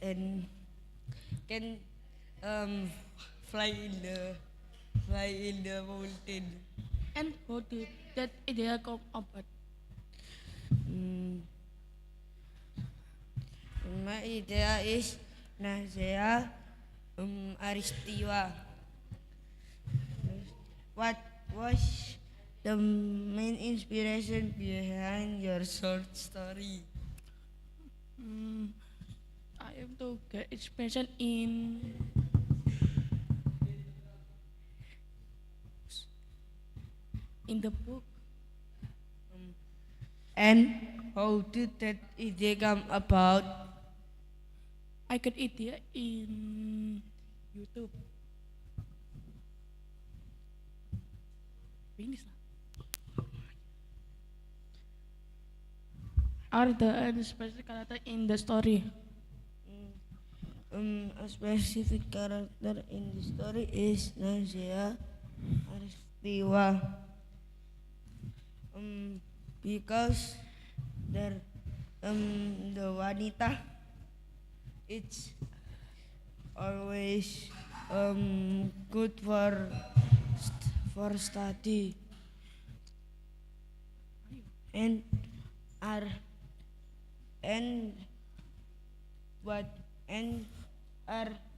and can fly in the mountain. And how did that idea come about? My idea is Nazia Aristiwa. What was the main inspiration behind your short story? I am to get inspiration in the book. And how did that idea come about? I got idea in YouTube. Finish lah. Are there any specific character in the story? A specific character in the story is Nazia Aristiwa. Because the wanita, it's always good for study and are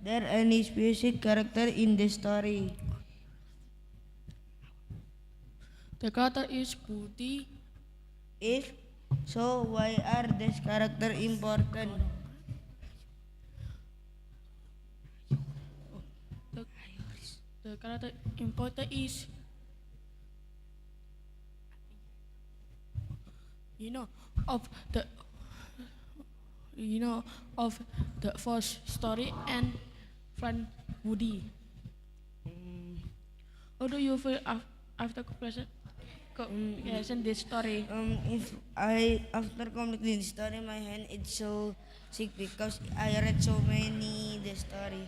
there any specific character in the story? The character is Budi. If so, why are this character important? The character important is of the first story and friend Budi. How do you feel after completion this story? If I after completing the story, my hand is so sick because I read so many the story.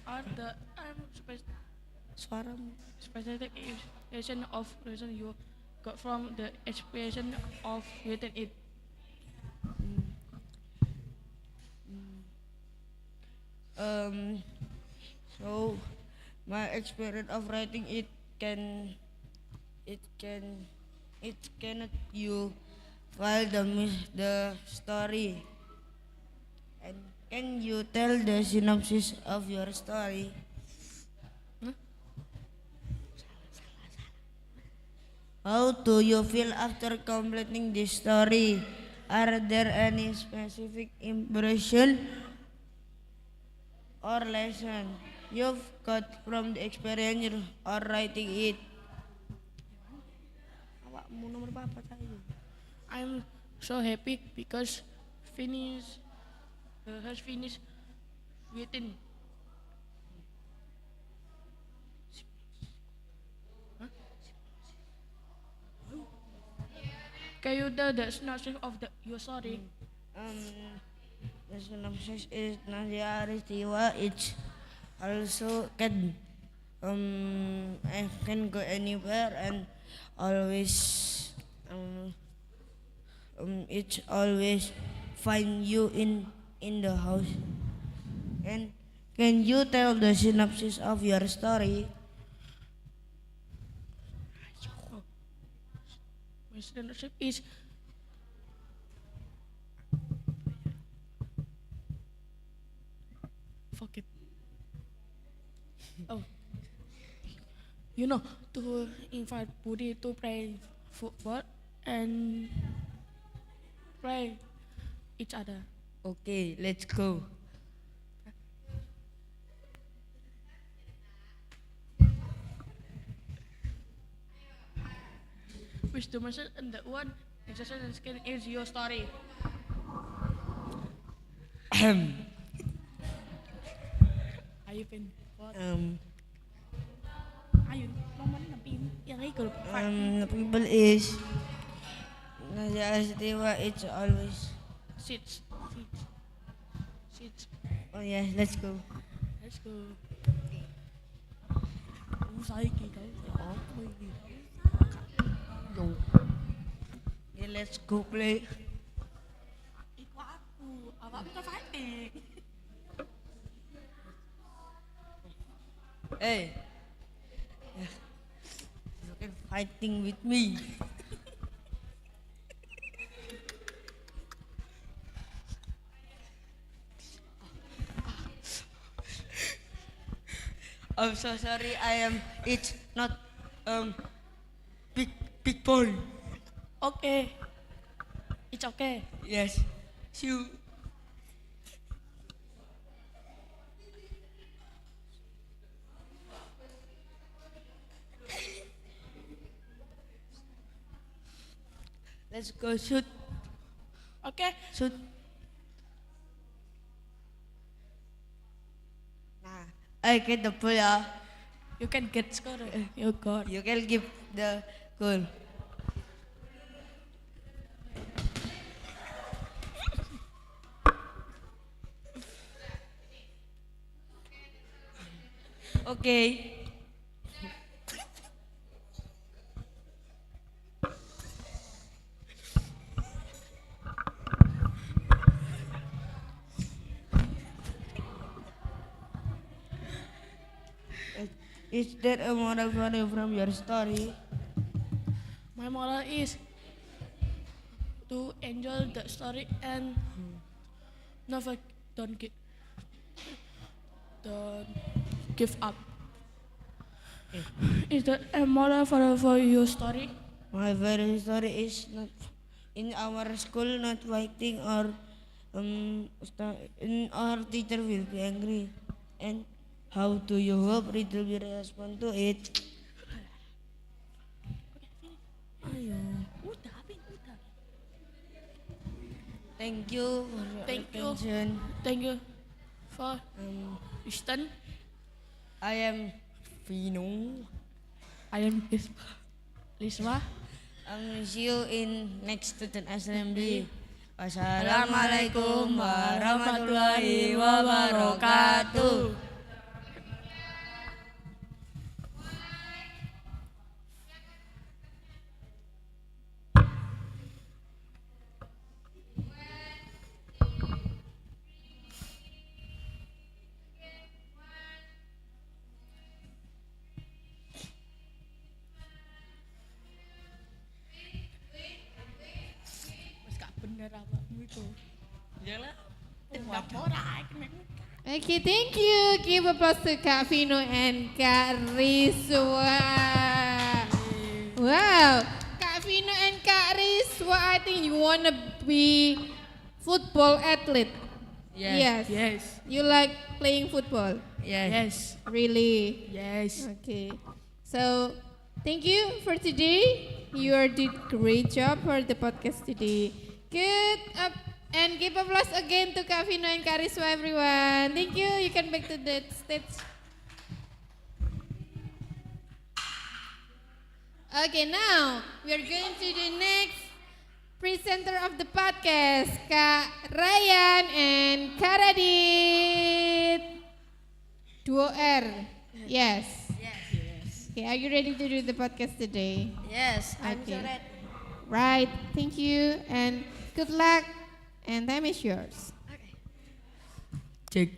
Are the specific inspiration of reason you got from the inspiration of written it? So my experience of writing it cannot you file the story, and can you tell the synopsis of your story? How do you feel after completing this story? Are there any specific impression or lesson you've got from the experience or writing it? I'm so happy because has finished written. Can you tell the synopsis of your story? The synopsis is Nazia Aristiwa. It's also I can go anywhere and always it's always find you in the house. And can you tell the synopsis of your story? My synopsis is forget. Oh, to invite Budi to play football and play each other. Okay, let's go. Which the message and the one exercise and skill is your story. Ayun, what? Ayun, naman napin. Yang ay group. The people is Najastiwa, it's always. Seats. Oh yeah, let's go. Let's go. Usay kita. Yeah, let's go play. Ikaw ako. Awak mo ka fighting. Hey, you can fighting with me. I'm so sorry. It's not big ball. Okay. It's okay. Yes. You. Let's go shoot. Okay. Shoot. Nah, I get the ball. You can get score. You got. You can give the goal. Okay. Is there a moral value from your story? My moral is to enjoy the story and never don't give up. Is that a moral for your story? My very story is not in our school, not fighting or our teacher will be angry. And how do you hope it will be respond to it? Ayo, udah. Thank you for your attention. Thank you for Houston. I am Vino. I am Liswa. See you in next student assembly. Wassalamualaikum warahmatullahi wabarakatuh. Bener awakmu itu. Iyalah. Okay, thank you. Give applause to Kak Vino and Kak Rizwa. Wow, Kak Vino and Kak Rizwa, I think you wanna be football athlete. Yes. Yes. You like playing football? Yes. Really? Yes. Okay. So, thank you for today. You did great job for the podcast today. Good up and give applause again to Kak Vino and Kak Rizwa, everyone. Thank you. You can back to the stage. Okay, now we are going to the next presenter of the podcast, Kak Ryan and Kak Radit. Duo R. Yes. Okay, are you ready to do the podcast today? Yes, I'm Okay. so ready. Right. Thank you and good luck. And time is yours. Cek.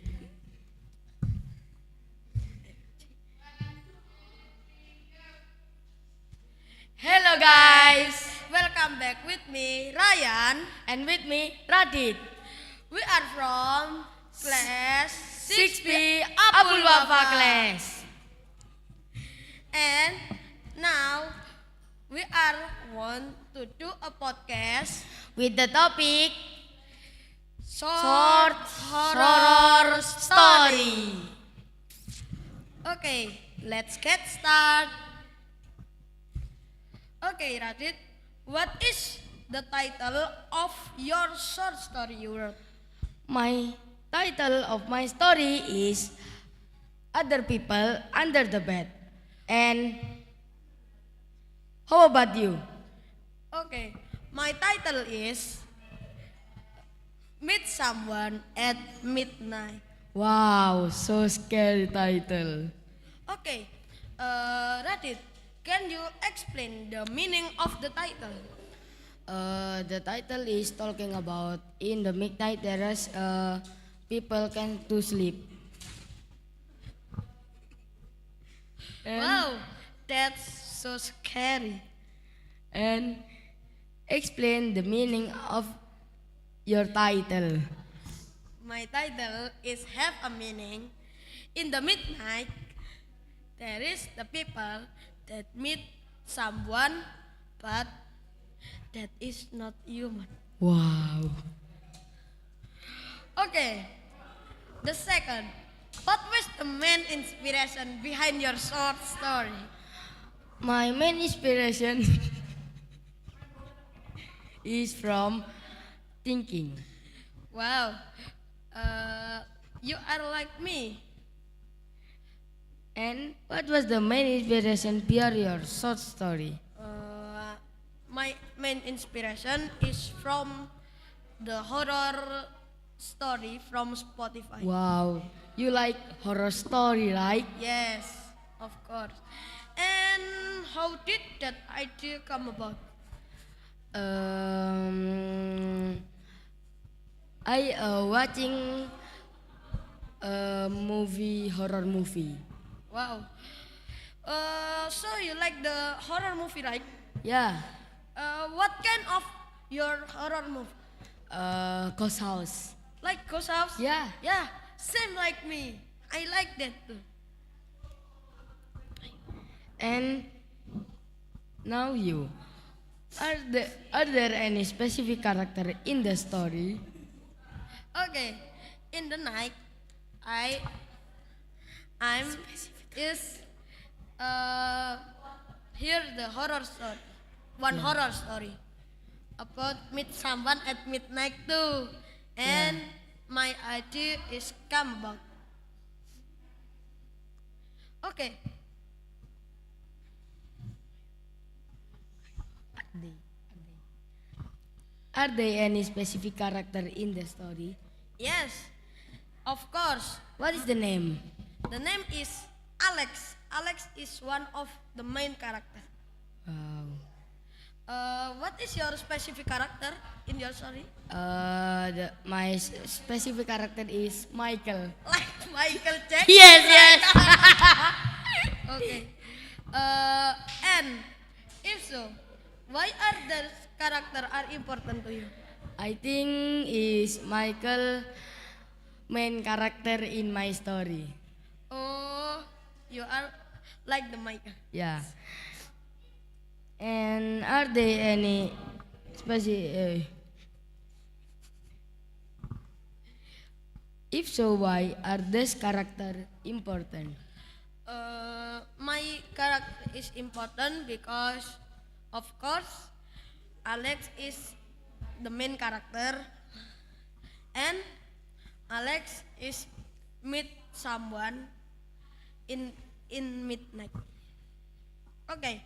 me Ryan And with me, Radit. we are from class 6B Abul Wafa class. and now we are want to do a podcast With the topic short horror story. Okay, let's get started. Okay, Radit, what is the title of your short story you wrote? My title of my story is Other People Under the Bed. And how about you? Okay, my title is Meet Someone at Midnight. Wow, so scary title. Okay, Radit, can you explain the meaning of the title? The title is talking about in the midnight there is people can to sleep. And, Wow, that's so scary. and explain the meaning of your title. My title is have a meaning. In the midnight, there is the people that meet someone, but that is not human. Wow. Okay, the second. What was the main inspiration behind your short story? My main inspiration is from thinking. Wow, you are like me. And what was the main inspiration behind your short story? My main inspiration is from the horror story from Spotify. Wow, you like horror story, right? Yes, of course. And how did that idea come about? I watching a movie, horror movie. Wow. So you like the horror movie, right? Yeah, What kind of your horror movie? Ghost House. Like Ghost House? Yeah. Yeah, same like me. I like that too. And now you, are there any specific character in the story? Okay, in the night, I'm is hear the horror story, one horror story about meet someone at midnight too, and my idea is come about. Okay, Are there any specific character in the story? yes, of course. What is the name? The name is Alex. Alex is one of the main character. Wow. What is your specific character in your story? My specific character is Michael. Like Michael Jackson. Yes, yes. Okay. And if so, why are the character are important to you? I think is Michael main character in my story. Oh, you are like the Michael. Yeah. And are there any specific? If so, why are this character important? My character is important because, of course, Alex is the main character, and Alex is meet someone in midnight. Okay.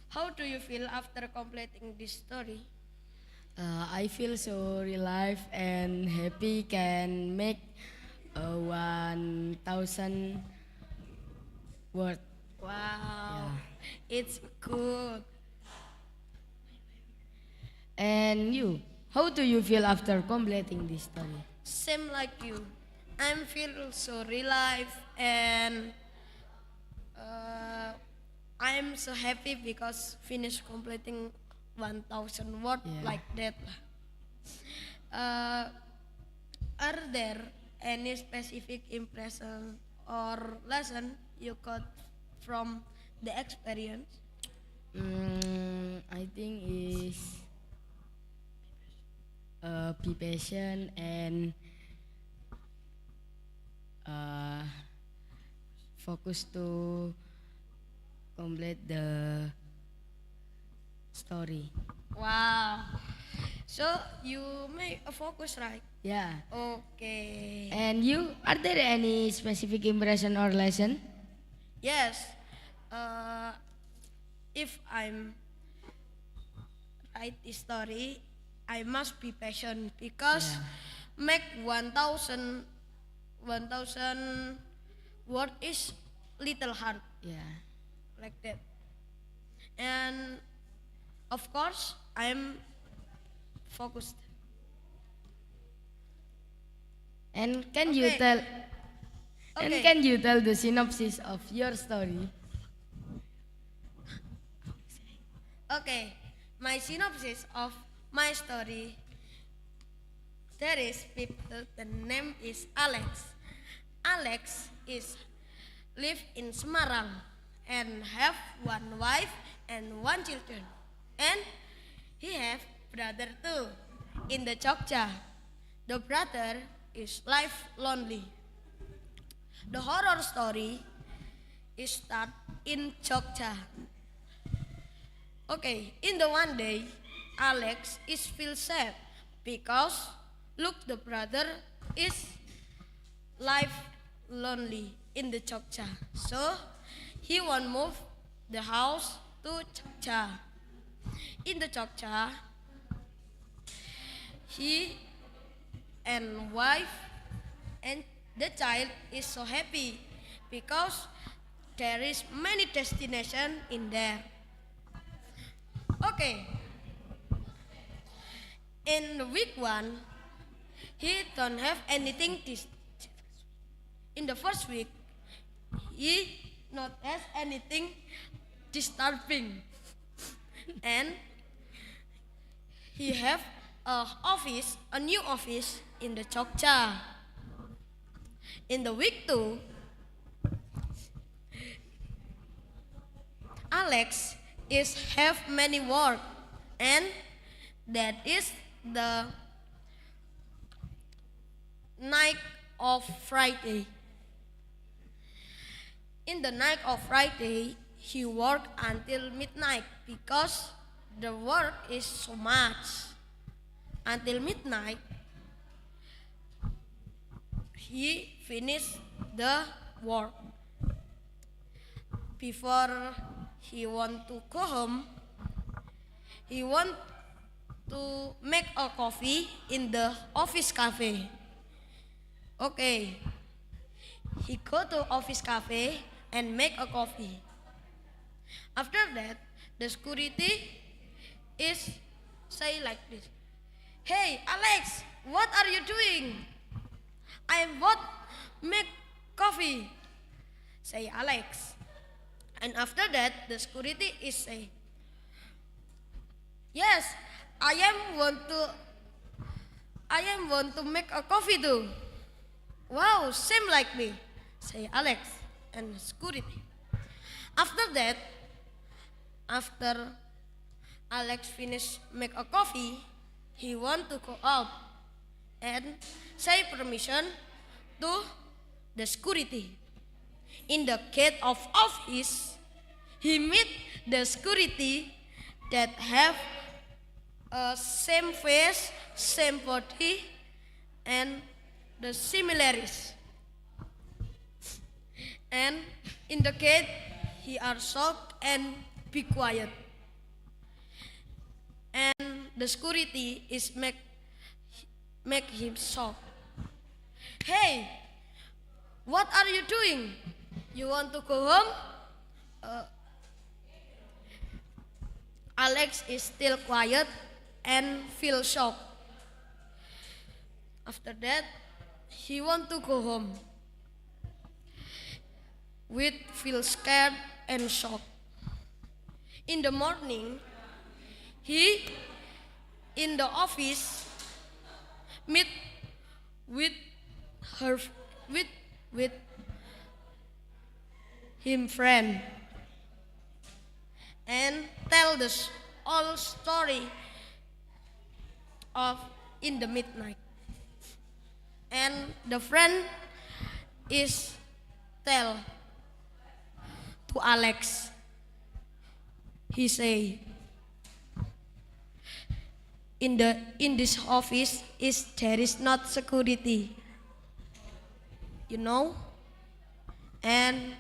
How do you feel after completing this story? I feel so relieved and happy can make 1,000 word. Wow, it's good. And you, how do you feel after completing this story? Same like you. I'm feel so relieved and I'm so happy because finish completing 1,000 words Yeah. like that. Uh, are there any specific impression or lesson you got from the experience? I think is be patient and focus to complete the story. Wow. So you make a focus, right? Yeah. Okay. And you, are there any specific impression or lesson? Yes. If I'm write this story, I must be patient because make 1,000 word is little hard Yeah. like that. And of course, I'm focused. And can you Okay. tell? And Okay. can you tell the synopsis of your story? Okay, my synopsis of my story. There is people. The name is Alex. Alex is live in Semarang and have one wife and one children. And he have brother too in the Jogja. The brother is life lonely. The horror story is start in Jogja. Okay, in the one day, Alex is feel sad because look the brother is life lonely in the Jogja. So he want move the house to Jogja. In the Jogja, he and wife and the child is so happy because there is many destination in there. Okay. In the week one, he don't have anything. In the first week, he not has anything disturbing, and he have a new office in the Jogja. In the week two, Alex is have many work, and that is the night of Friday. In the night of Friday, he work until midnight because the work is so much. Until midnight, he finish the work. Before he want to go home, he want to make a coffee in the office cafe. Okay, he go to office cafe and make a coffee. After that, the security is say like this: "Hey Alex, what are you doing?" "I want make coffee," say Alex. And after that, the security is say, "Yes, I am want to make a coffee too." "Wow, same like me," say Alex and security. After that, after Alex finish make a coffee, he want to go out and say permission to the security. In the gate of office, he meet the security that have a same face, same body, and the similarities. And in the gate, he are shocked and be quiet. And the security is make him shocked. "Hey, what are you doing? You want to go home?" Alex is still quiet and feel shocked. After that, he want to go home. With feel scared and shocked. In the morning, he in the office meet with her with him friend and tell the whole story of in the midnight. And the friend is tell to Alex. He say, in this office there is not security, you know, and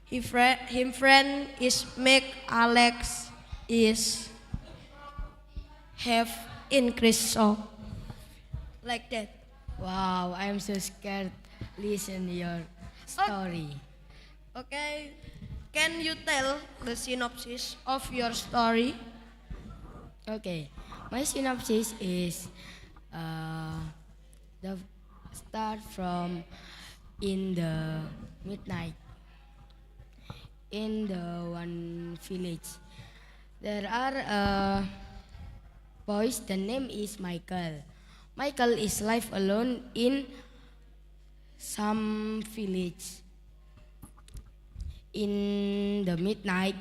him friend is make Alex is have increased shock like that. Wow, I am so scared. Listen your story. Okay, can you tell the synopsis of your story? Okay, my synopsis is the start from in the midnight in the one village. There are boys. The name is Michael. Michael is live alone in some village. In the midnight,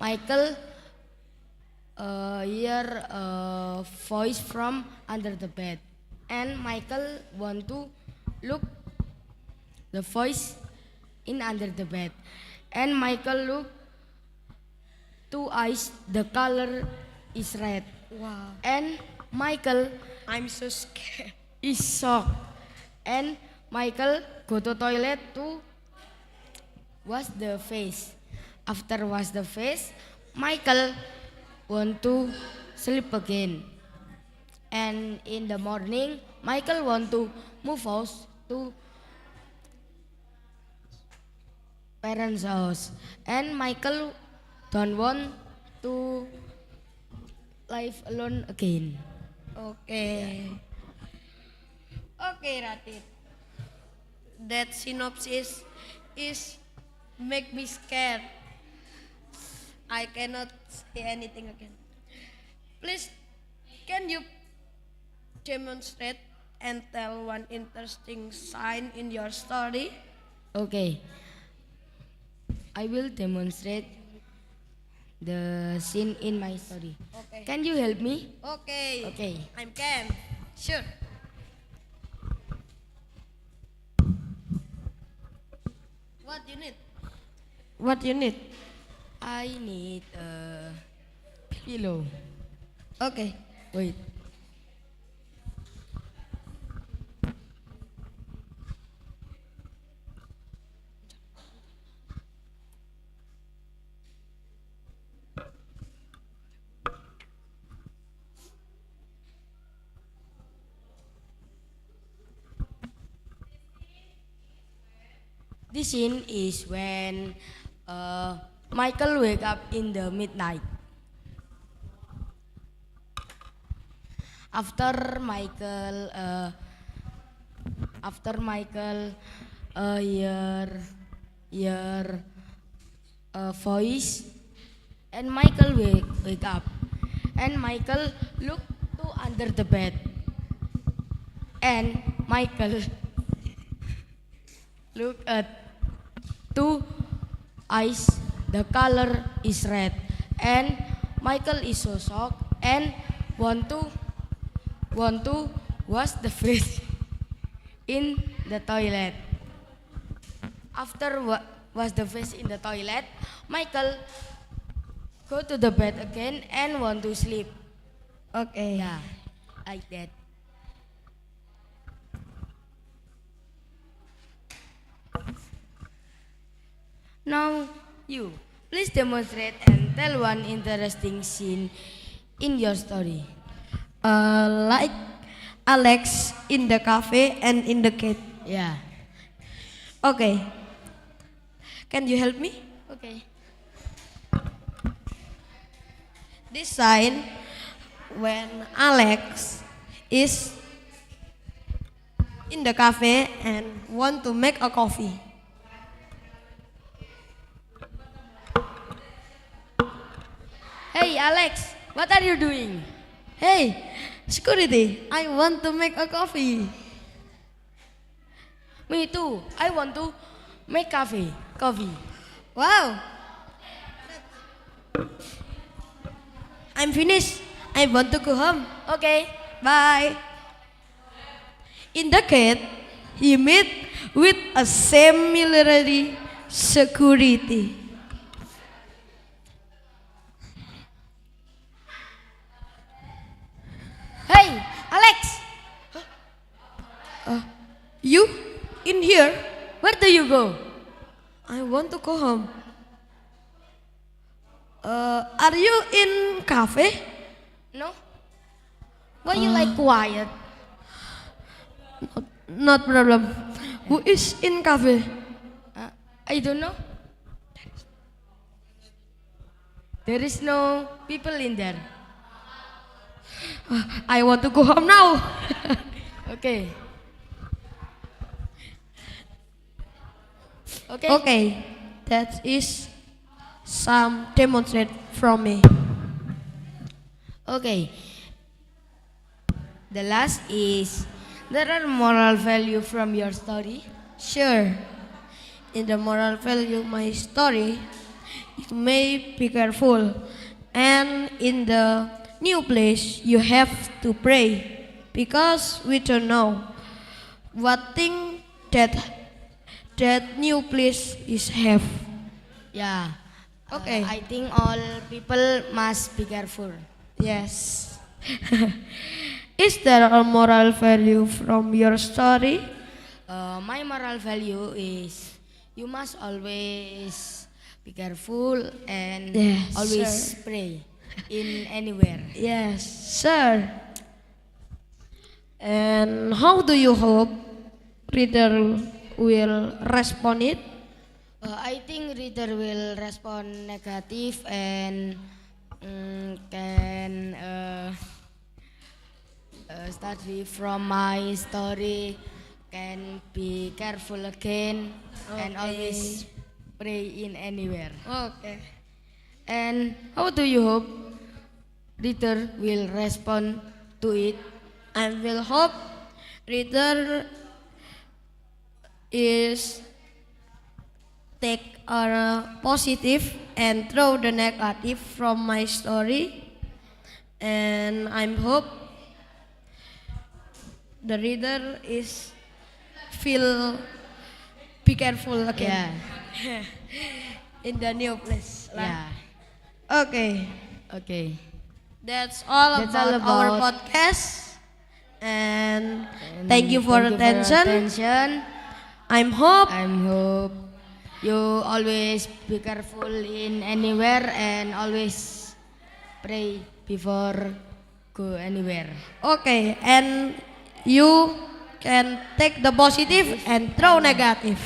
Michael hear a voice from under the bed, and Michael want to look the voice in under the bed, and Michael look two eyes. The color is red. Wow, And Michael I'm so scared. is shocked, and Michael go to toilet to wash the face. After wash the face, Michael want to sleep again. And in the morning, Michael want to move house to parents' house. And Michael don't want to live alone again. Okay. Okay, Ratit. That synopsis is make me scared. I cannot say anything again. Please, can you demonstrate and tell one interesting sign in your story? Okay, I will demonstrate the scene in my story. Okay. Can you help me? Okay. Okay. I'm can. Sure. What you need? What you need? I need a pillow. Okay. Wait. This scene is when Michael wake up in the midnight. After Michael hear a voice, and Michael wake up, and Michael look to under the bed, and Michael look at two eyes. The color is red, and Michael is so shocked and want to wash the face in the toilet. After wash the face in the toilet, Michael go to the bed again and want to sleep. Okay. Yeah, like that. Now you, please demonstrate and tell one interesting scene in your story. Like Alex in the cafe and in the gate. Yeah. Okay. Can you help me? Okay. This sign when Alex is in the cafe and want to make a coffee. Hey Alex, what are you doing? Hey, security, I want to make a coffee. Me too. I want to make coffee. Wow. I'm finished. I want to go home. Okay. Bye. In the gate, he met with a semi-military security. Hey Alex, You in here? where do you go? I want to go home. Are you in cafe? No. Why you like quiet? Not problem. Who is in cafe? I don't know. There is no people in there. I want to go home now. Okay. Okay. Okay, that is some demonstrate from me. Okay. The last is there are moral value from your story. Sure. In the moral value my story, you may be careful, and in the new place you have to pray, because we don't know what thing that new place is have. Yeah. Okay. I think all people must be careful. Yes. Is there a moral value from your story? My moral value is you must always be careful and Yes, always pray in anywhere. Yes, sir. And how do you hope reader will respond it? I think reader will respond negative and can study from my story, can be careful again, and always pray in anywhere. Okay. And how do you hope reader will respond to it? I will hope reader is take a positive and throw the negative from my story, and I'm hope the reader is feel be careful again. In the new place. Yeah. Okay, Okay. that's all That's all about our about- podcast, and And thank you for your attention. attention. I'm hope I'm hope you always be careful in anywhere and always pray before go anywhere. okay, and you can take the positive and throw negative.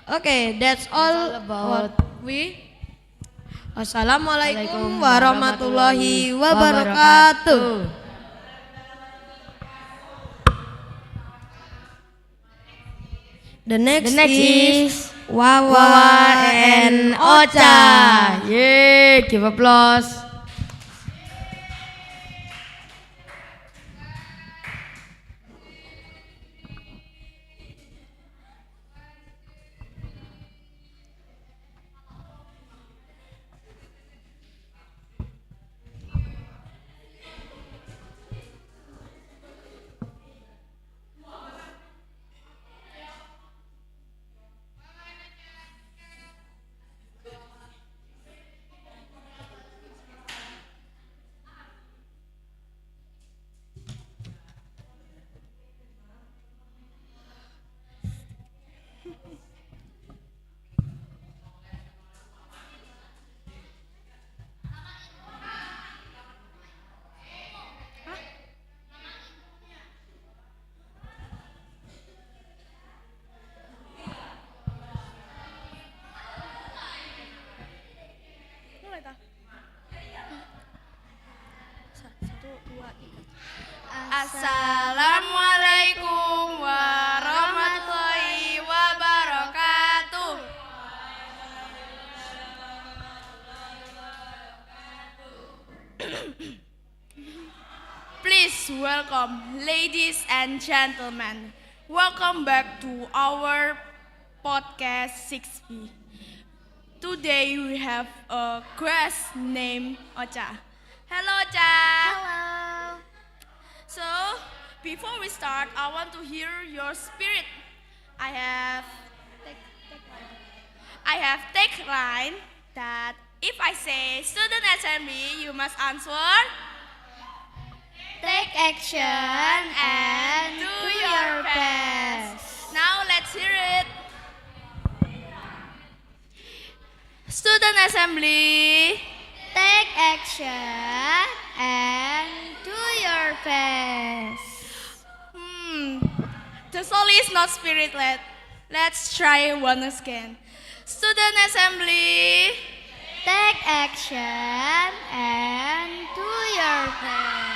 Okay, that's all about what we. Assalamualaikum Waalaikumsalam warahmatullahi wabarakatuh. The next, The next is is Wawa Wawa and and Ocha. Ocha. Yay, give applause. Assalamualaikum warahmatullahi wabarakatuh. welcome, ladies and gentlemen. Welcome back to our podcast 6B. Today we have a guest named Ocha. Hello, Ocha. Hello. So, before we start, I want to hear your spirit. I have tagline that if I say student assembly, you must answer. Take action and Do your best. Now let's hear it. Student assembly. Take action and do your best. The soul is not spirit-led. Let's try once again. Student assembly. Take action and do your best.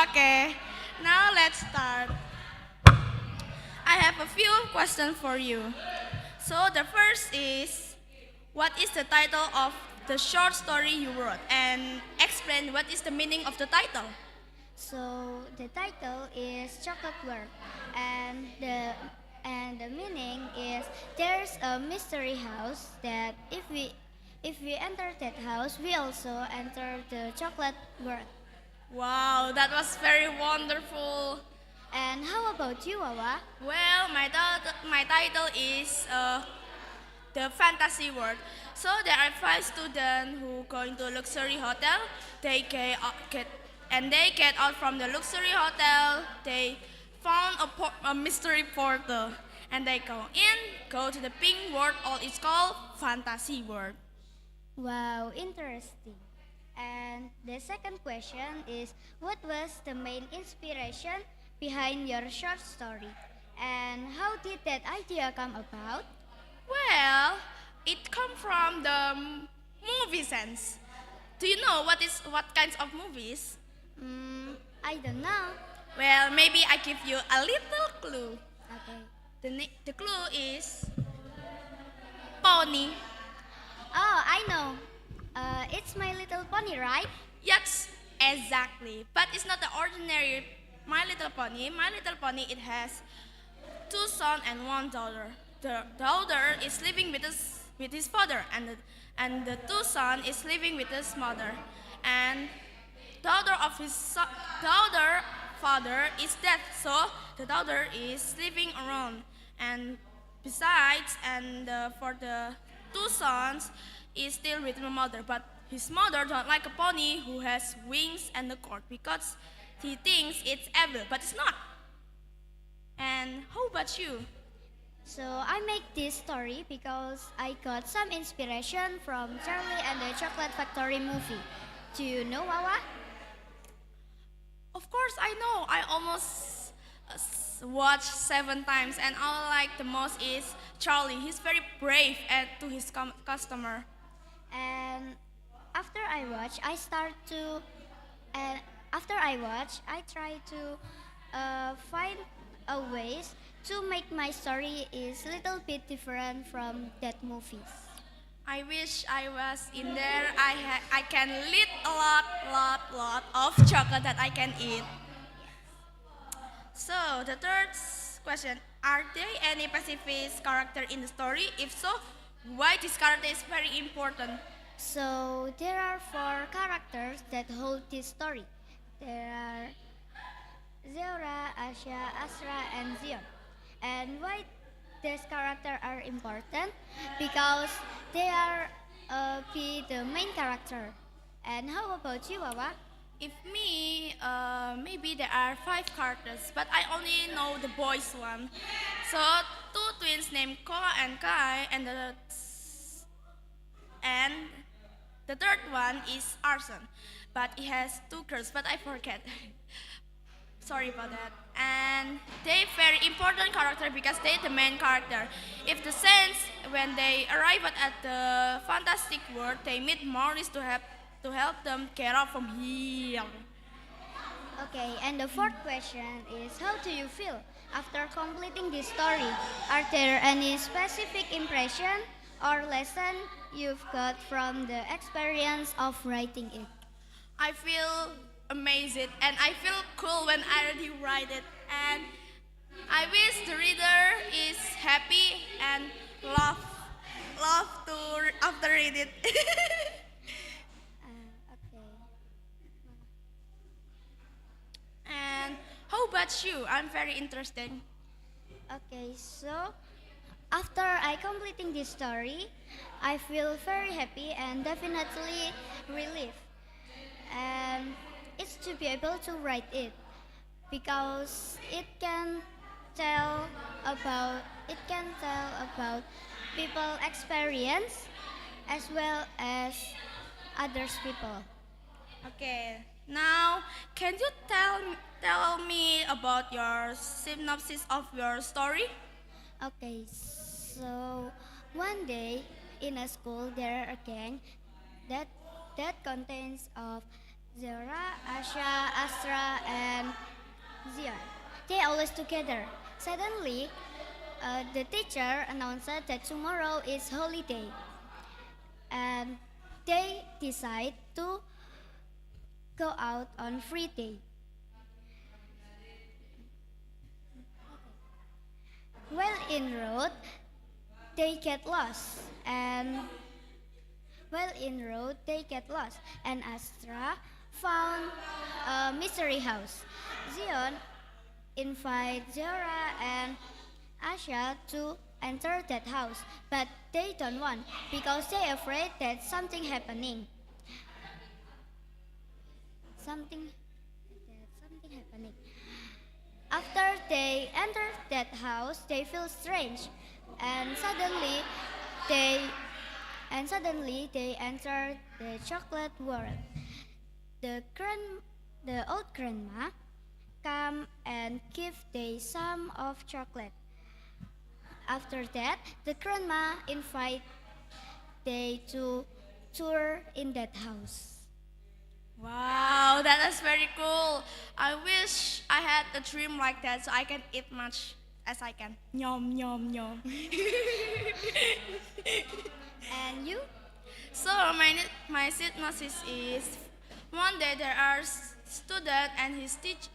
Okay, now let's start. I have a few questions for you. So the first is, what is the title of the short story you wrote? And explain what is the meaning of the title. So the title is Chocolate World, and the meaning is there's a mystery house that if we enter that house, we also enter the chocolate world. Wow, that was very wonderful. And how about you, Wawa? Well, my title is the fantasy world. So there are 5 students who go into a luxury hotel. They get out from the luxury hotel. They found a mystery portal, and they go to the pink world, or it's called fantasy world. Wow, interesting. And the second question is, what was the main inspiration behind your short story? And how did that idea come about? Well, it comes from the movie sense. Do you know what kinds of movies? I don't know. Well, maybe I give you a little clue. Okay. The clue is pony. Oh, I know. It's My Little Pony, right? Yes, exactly. But it's not the ordinary My Little Pony. My Little Pony, it has 2 sons and 1 daughter. The daughter is living with his father, and the 2 sons is living with his mother. And daughter of daughter father is dead, so the daughter is living alone. And besides, for the 2 sons is still with the mother, but his mother don't like a pony who has wings and a cord because he thinks it's evil, but it's not. And how about you? So I make this story because I got some inspiration from Charlie and the Chocolate Factory movie. Do you know, Wawa? Of course I know. I almost watched 7 times, and all I like the most is Charlie. He's very brave to his customer. And after I watch, I try to find a ways to make my story is a little bit different from that movies. I wish I was in there. I can eat a lot of chocolate that I can eat. So the third question: are there any specific character in the story? If so, why this character is very important? So there are 4 characters that hold this story. There are Zora, Asha, Asra, and Zion. And why these characters are important? Because they are be the main character. And how about you, Wawa? If me, maybe there are 5 characters, but I only know the boys one. So 2 twins named Ko and Kai, and the third one is Arson, but he has 2 girls, but I forget. Sorry about that. And they very important character because they the main character. If the Saints, when they arrive at the fantastic world, they meet Maurice to help them get out from here. Okay, and the 4th question is, how do you feel after completing this story? Are there any specific impression or lesson you've got from the experience of writing it? I feel amazed and I feel cool when I already write it. And I wish the reader is happy and love to after read it. Okay. And how about you? I'm very interested. Okay, so after I completing this story, I feel very happy and definitely relieved. And it's to be able to write it because it can tell about people experience as well as others people. Okay. Now, can you tell me about your synopsis of your story? Okay, so one day in a school there are a gang that contains of Zora, Asha, Astra, and Zion. They always together. Suddenly, the teacher announced that tomorrow is holiday, and they decide to go out on free day. While en route, they get lost, and Astra found a mystery house. Zion invite Zora and Asha to enter that house, but they don't want because they're afraid that something happening. Something happening. After they enter that house, they feel strange, and suddenly they enter the chocolate world. The old grandma come and give they some of chocolate. After that, the grandma invite they to tour in that house. Wow, that is very cool. I wish I had a dream like that so I can eat much as I can. Yum, yum, yum. And you? So my synopsis is one day there are student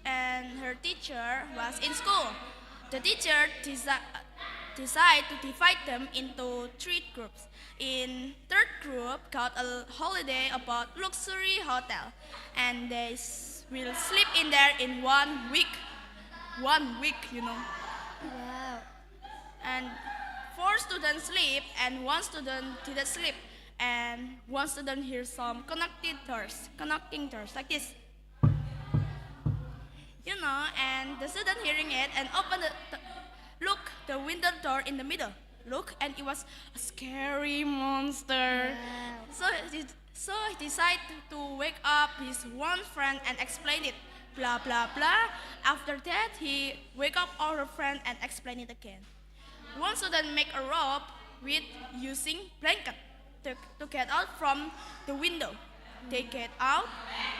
and her teacher was in school. The teacher decide to divide them into 3 groups. In third group got a holiday about luxury hotel, and they will sleep in there in 1 week. 1 week, you know. Wow. And 4 students sleep, and 1 student didn't sleep, and 1 student hears some connecting doors like this. You know, and the student hearing it and open look the window door in the middle. Look, and it was a scary monster. Wow. So he decided to wake up his one friend and explain it. Blah blah blah. After that, he wake up all her friends and explain it again. One student make a rope with using blanket to get out from the window. They get out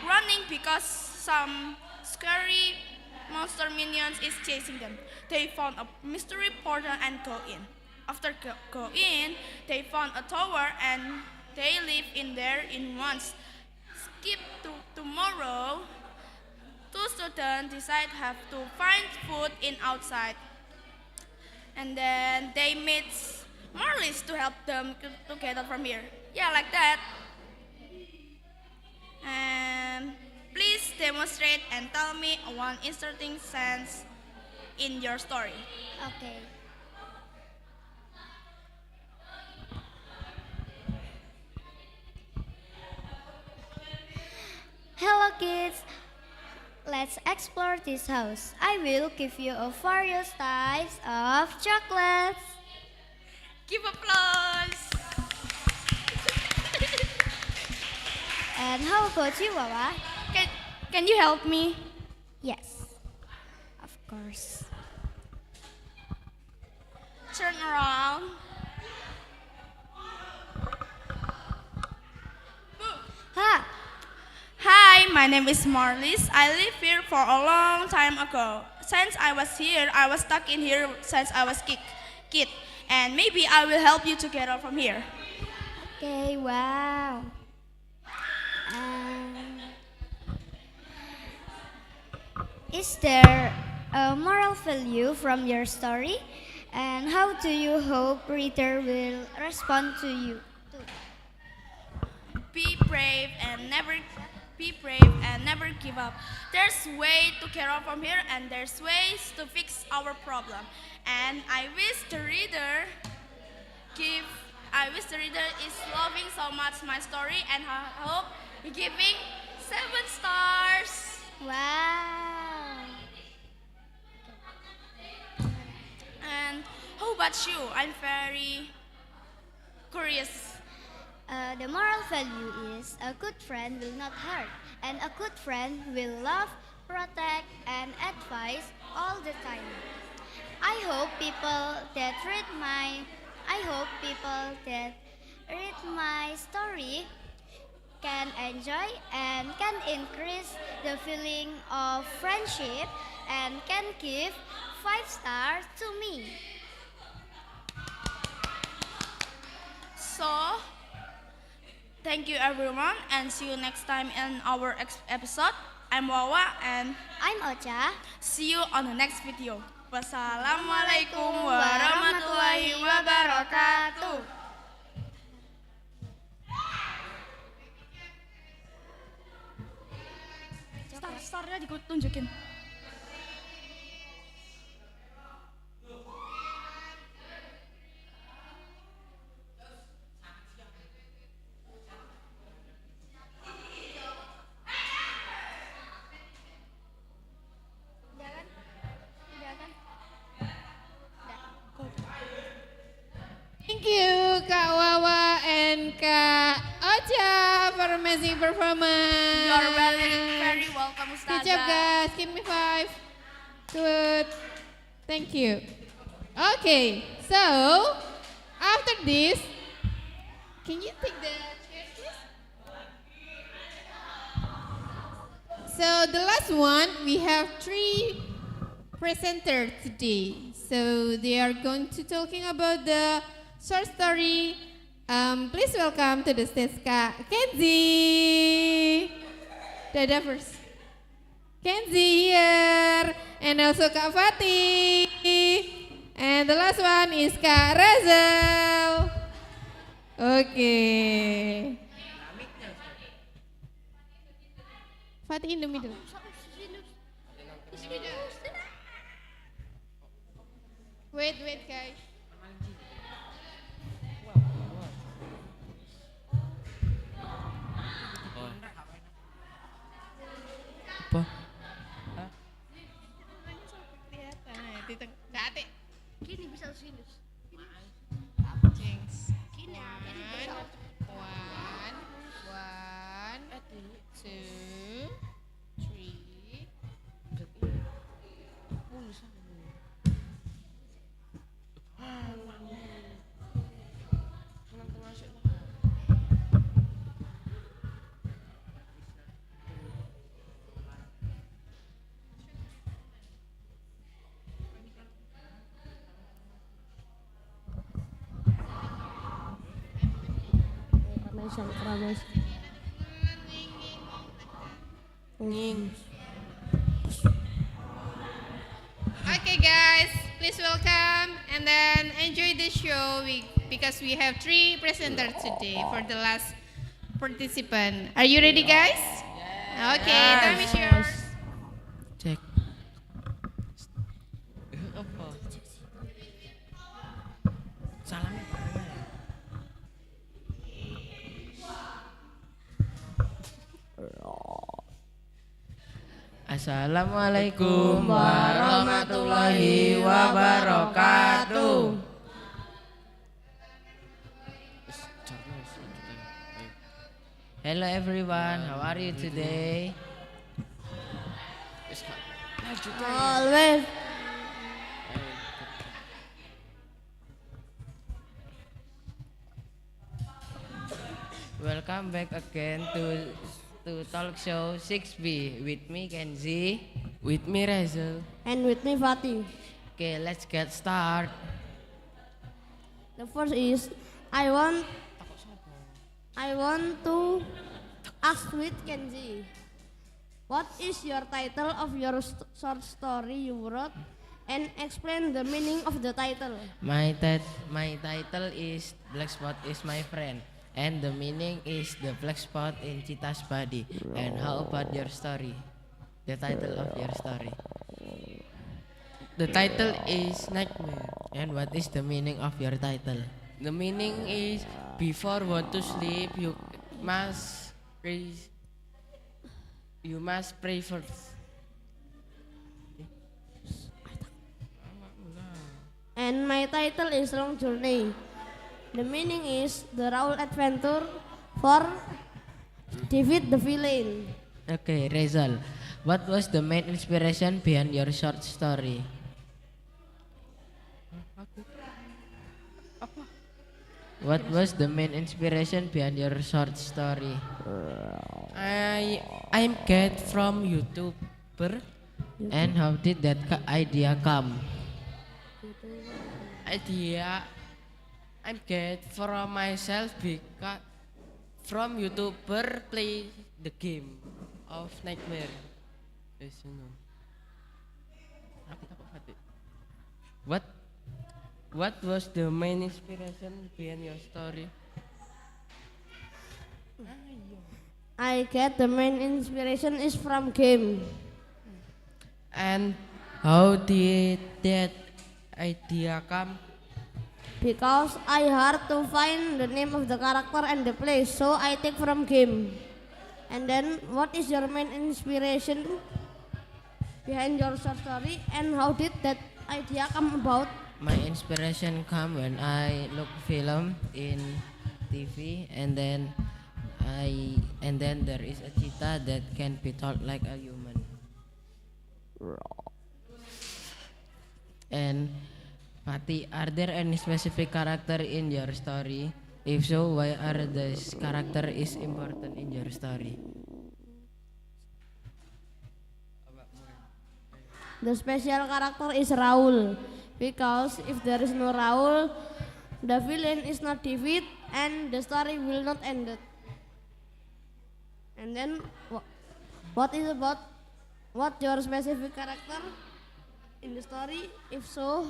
running because some scary monster minions is chasing them. They found a mystery portal and go in. After go in, they found a tower and they live in there in once. Skip to tomorrow, 2 students decide have to find food in outside. And then they meet Marlies to help them to get out from here. Yeah, like that. And please demonstrate and tell me one interesting sense in your story. Okay. Hello kids, let's explore this house. I will give you a various types of chocolates. Give applause. And how about you, Wawa? Can you help me? Yes, of course. Turn around. Ha! Hi, my name is Marlies. I live here for a long time ago. Since I was here, I was stuck in here since I was kid. And maybe I will help you to get out from here. Okay, wow. Is there a moral value from your story? And how do you hope reader will respond to you? Be brave and never give up. There's way to get on from here, and there's ways to fix our problem. And I wish the reader is loving so much my story, and I hope he giving 7 stars. Wow. And how about you? I'm very curious. The moral value is a good friend will not hurt, and a good friend will love, protect, and advise all the time. I hope people that read my story can enjoy and can increase the feeling of friendship and can give 5 stars to me. So, thank you everyone, and see you next time in our episode. I'm Wawa, and I'm Ocha. see you on the next video. Wassalamualaikum warahmatullahi wabarakatuh. Star-starnya ditunjukin. Thank you, Kak Wawa and Kak Ocha for amazing performance. You're very welcome, Ustazah. Good job, guys. Give me 5. Good. Thank you. Okay, so after this, can you take the chair, please? So the last one, we have 3 presenters today. So they are going to talking about the short story. Please welcome to the stage Kak Kenzie. Dada first. Kenzie here. And also Kak Fatih. And the last one is Kak Razel. Okay. Fatih in the middle. Wait, guys. Apa? Gini bisa sini. Gini. One, two, three. Okay, guys, please welcome and then enjoy the show because we have 3 presenters today for the last participant. Are you ready, guys? Okay, time is yours. Cek. Apa? Salamnya apa ya? Assalamualaikum warahmatullahi wabarakatuh. Hello everyone, how are you today? Always. Welcome back again to talk show 6B with me Kenzie, with me Razel, And with me, Fatih. Okay, let's get started. The first is I want to ask with Kenzie. What is your title of your short story you wrote? And explain the meaning of the title. My title is Black Spot is my friend, and the meaning is the black spot in Cheetah's body. And how about your story? The title of your story. The title is Nightmare. And what is the meaning of your title? The meaning is before want to sleep, you must pray. You must pray first. And my title is Long Journey. The meaning is the Raul adventure for defeat the villain. Okay, Rezal. What was the main inspiration behind your short story? What was the main inspiration behind your short story? I'm get from YouTuber. And how did that idea come? Idea I'm get from myself because from YouTuber play the game of Nightmare. Yes, you know. What was the main inspiration behind your story? I get the main inspiration is from game. And how did that idea come? Because I hard to find the name of the character and the place, so I take from game. And then, what is your main inspiration behind your short story, and how did that idea come about? My inspiration come when I look film in TV, and then there is a cheetah that can be taught like a human. And Pati, are there any specific character in your story? If so, why are this character is important in your story? The special character is Raul, because if there is no Raul, the villain is not defeated and the story will not end. And then, what is about what your specific character in the story? If so,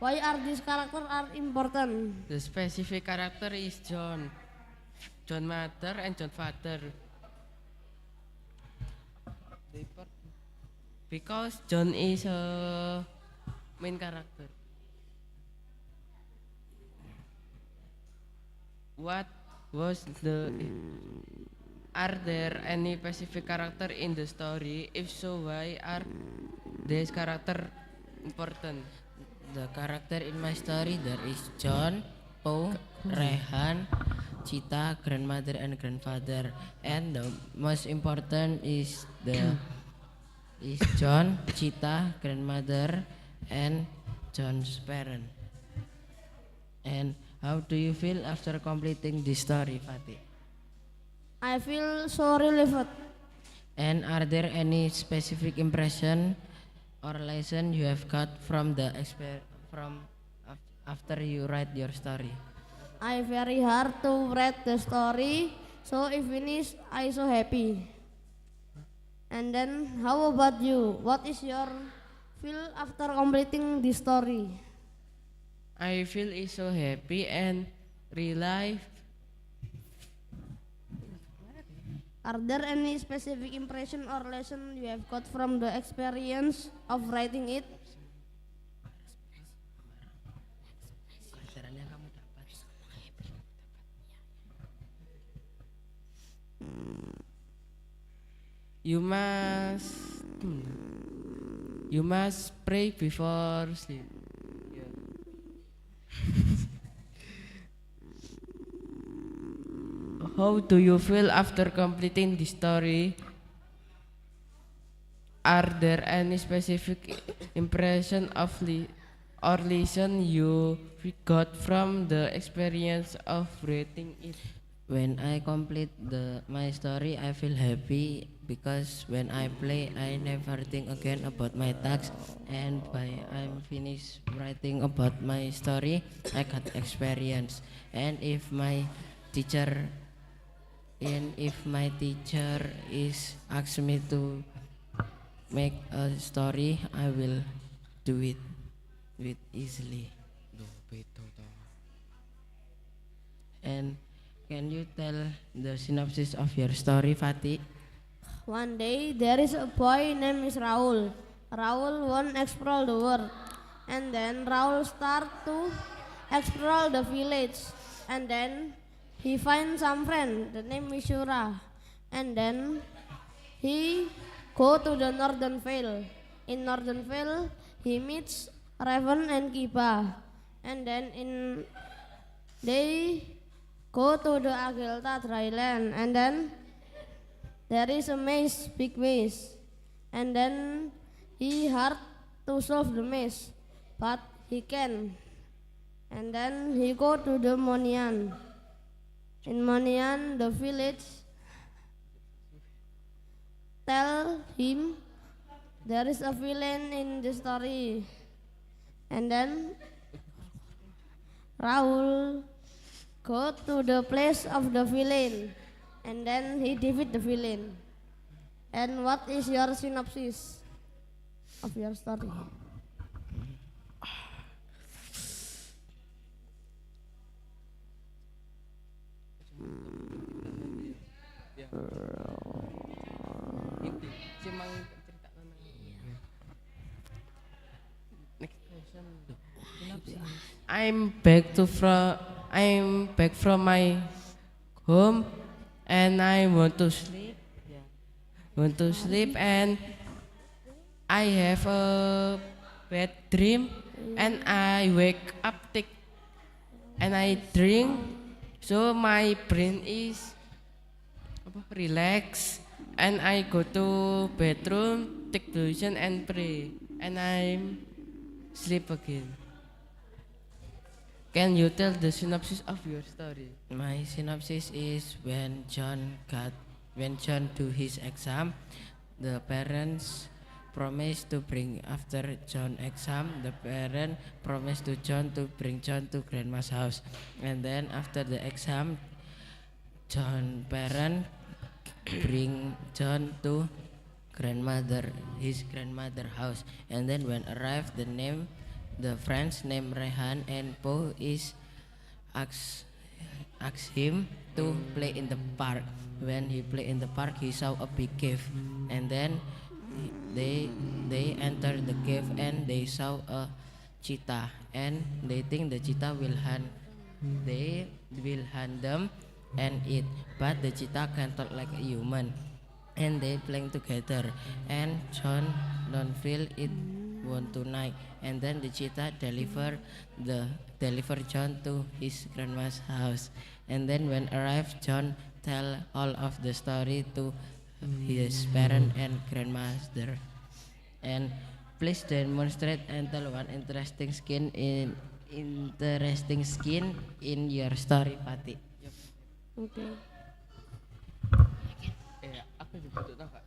why are these characters are important? The specific character is John mother and John father. Because John is a main character. What was the? Are there any specific character in the story? If so, why are these character important? The character in my story there is John, Po, Rehan, Cheetah, grandmother and grandfather, and the most important is John, Cheetah, grandmother, and John's parent. And how do you feel after completing this story, Fatih? I feel so relieved. And are there any specific impression or lesson you have got from after you write your story? I very hard to write the story, so if finished, I so happy. And then, how about you? What is your feel after completing the story? I feel is so happy and relieved. Are there any specific impression or lesson you have got from the experience of writing it? You must pray before sleep. How do you feel after completing the story? Are there any specific impression of or lesson you got from the experience of writing it? When I complete my story, I feel happy because when I play, I never think again about my task, and by I'm finished writing about my story, I got experience. And if my teacher And if my teacher is asks me to make a story, I will do it with easily. And can you tell the synopsis of your story, Fatih? One day there is a boy named is Raul. Raul won't explore the world, and then Raul start to explore the village, and then he finds some friend. The name is Shura, and then he go to the Northern Vale. In Northern Vale, he meets Raven and Kiba, and then they go to the Agelta Dryland, and then there is a maze, big maze, and then he hard to solve the maze, but he can. And then he go to the Monian. In Monian, the village tell him there is a villain in the story. And then Raul go to the place of the villain, and then he defeat the villain. And what is your synopsis of your story? I'm back from my home, and I want to sleep. Want to sleep, and I have a bad dream, and I wake up and I drink, so my brain is relax, and I go to bedroom, take devotion and pray, and I sleep again. Can you tell the synopsis of your story? My synopsis is when John do his exam, the parents promised to bring after John exam, the parent promised to John to bring John to grandma's house, and then after the exam, John parent bring John to his grandmother house, and then when arrived, the friends named Rehan and Po is asked him to play in the park. When he play in the park, he saw a big cave, and then they entered the cave, and they saw a cheetah, and they think the cheetah will hunt them and eat, but the cheetah can talk like a human, and they playing together, and John don't feel it want to night, and then the cheetah deliver John to his grandma's house, and then when arrived, John tell all of the story to his parent and grandmother. And please demonstrate and tell one interesting skin in your story, Pati. Okay. Aku juga tahu Kak.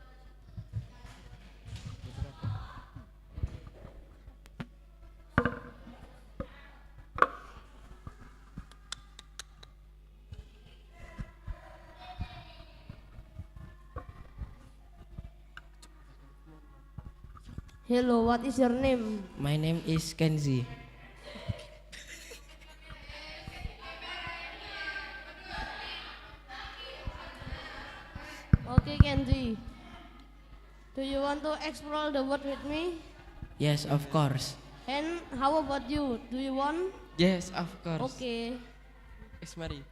Hello, what is your name? My name is Kenzi. Okay, Kenji. Do you want to explore the world with me? Yes, of course. And how about you? Do you want? Yes, of course. Okay. Mari.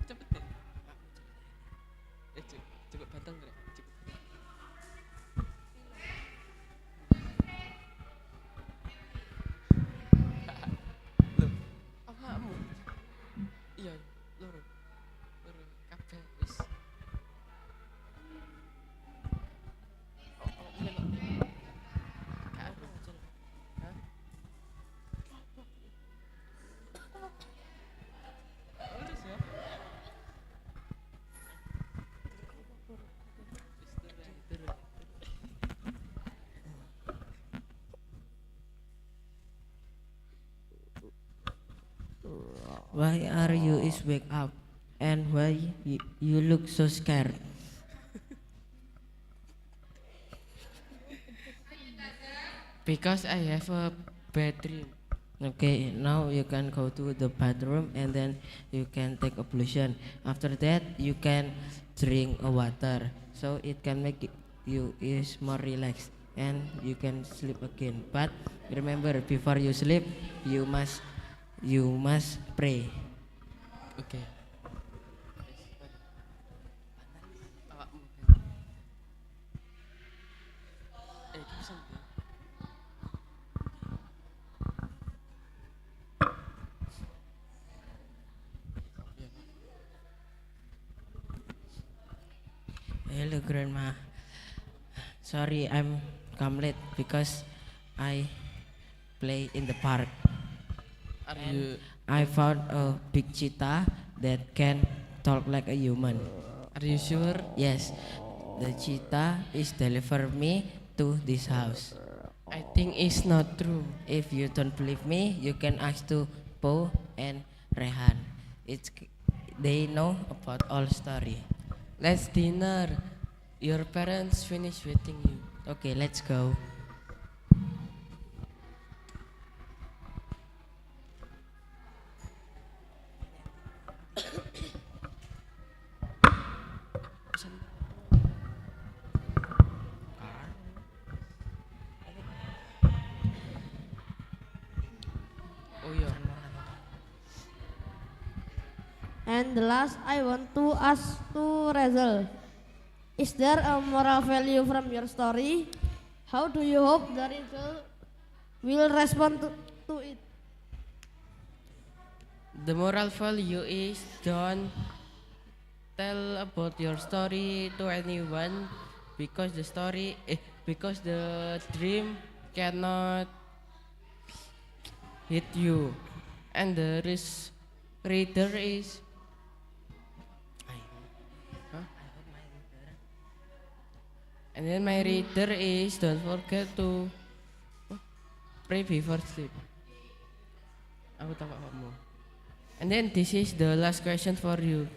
Cepet deh. Cukup batang nggak? Loh, awakmu? Iya, loro kabeh wis. Melok. Karo aja. Hah? why are you is wake up? And why you look so scared? Because I have a bad dream. Okay, now you can go to the bathroom and then you can take ablution. After that, you can drink a water, so it can make you is more relaxed and you can sleep again. But remember, before you sleep, you must pray. Okay. Hello, Grandma. Sorry, I'm come late because I play in the park. I found a big cheetah that can talk like a human. Are you sure? Yes, the cheetah is deliver me to this house. I think it's not true. If you don't believe me, you can ask to Po and Rehan. They know about all story. Let's dinner. Your parents finish waiting you. Okay, let's go. Oh yeah. And the last I want to ask to Rezel, is there a moral value from your story? How do you hope the reader will respond to it? The moral value is don't tell about your story to anyone because because the dream cannot hit you, and the reader is and then my reader is don't forget to pray before sleep. Aku tahu kamu. And then this is the last question for you.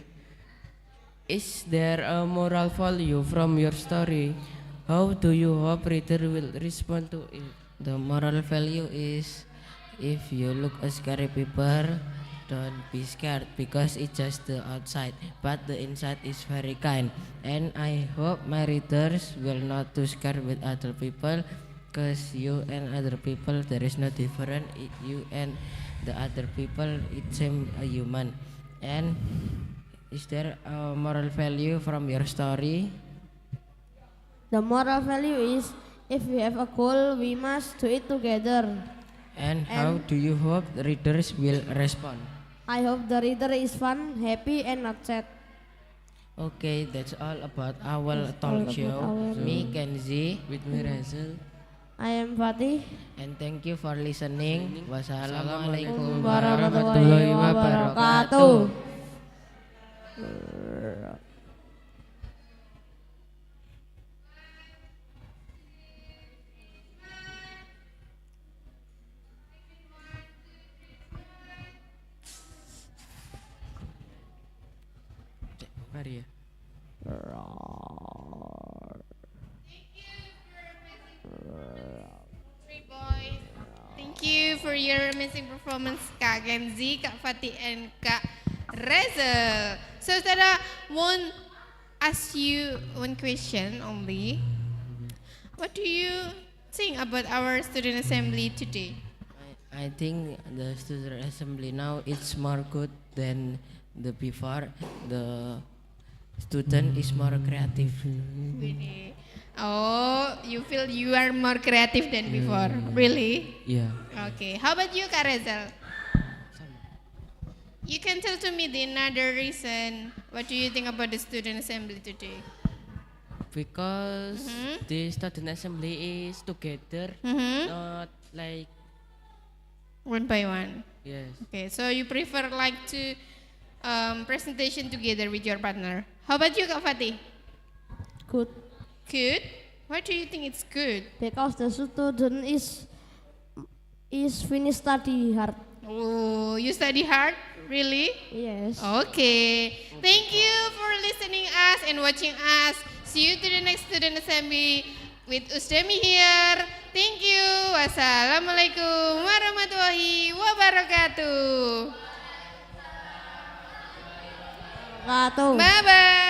Is there a moral value from your story? How do you hope reader will respond to it? The moral value is if you look at scary people, don't be scared because it's just the outside, but the inside is very kind. And I hope my readers will not too scared with other people, cause you and other people there is no different. You and the other people it same a human. And is there a moral value from your story? The moral value is if we have a goal, we must do it together. And how do you hope the readers will respond? I hope the reader is fun, happy, and not sad. Okay, that's all about our talk show. Me, Kenzie, with me Rezel. I am Fatih. And thank you for listening. Wassalamualaikum warahmatullahi wabarakatuh. Mari ya. Thank you for your amazing performance, Kak Genzi, Kak Fatih, and Kak Reza. So, Tara, want ask you one question only. What do you think about our student assembly today? I think the student assembly now it's more good than the before. The student is more creative. Really? Oh, you feel you are more creative than before? Really? Yeah. Okay. How about you, Kak Rezal? You can tell to me the another reason. What do you think about the student assembly today? Because the student assembly is together, not like one by one. Yes. Okay, so you prefer like to presentation together with your partner. How about you, Kak Fatih? Good. Good? Why do you think it's good? Because the student is finish study hard. Oh, you study hard? Really? Yes. Okay. Thank you for listening us and watching us. See you to the next student assembly with Ustemi here. Thank you. Wassalamualaikum warahmatullahi wabarakatuh. Bye bye.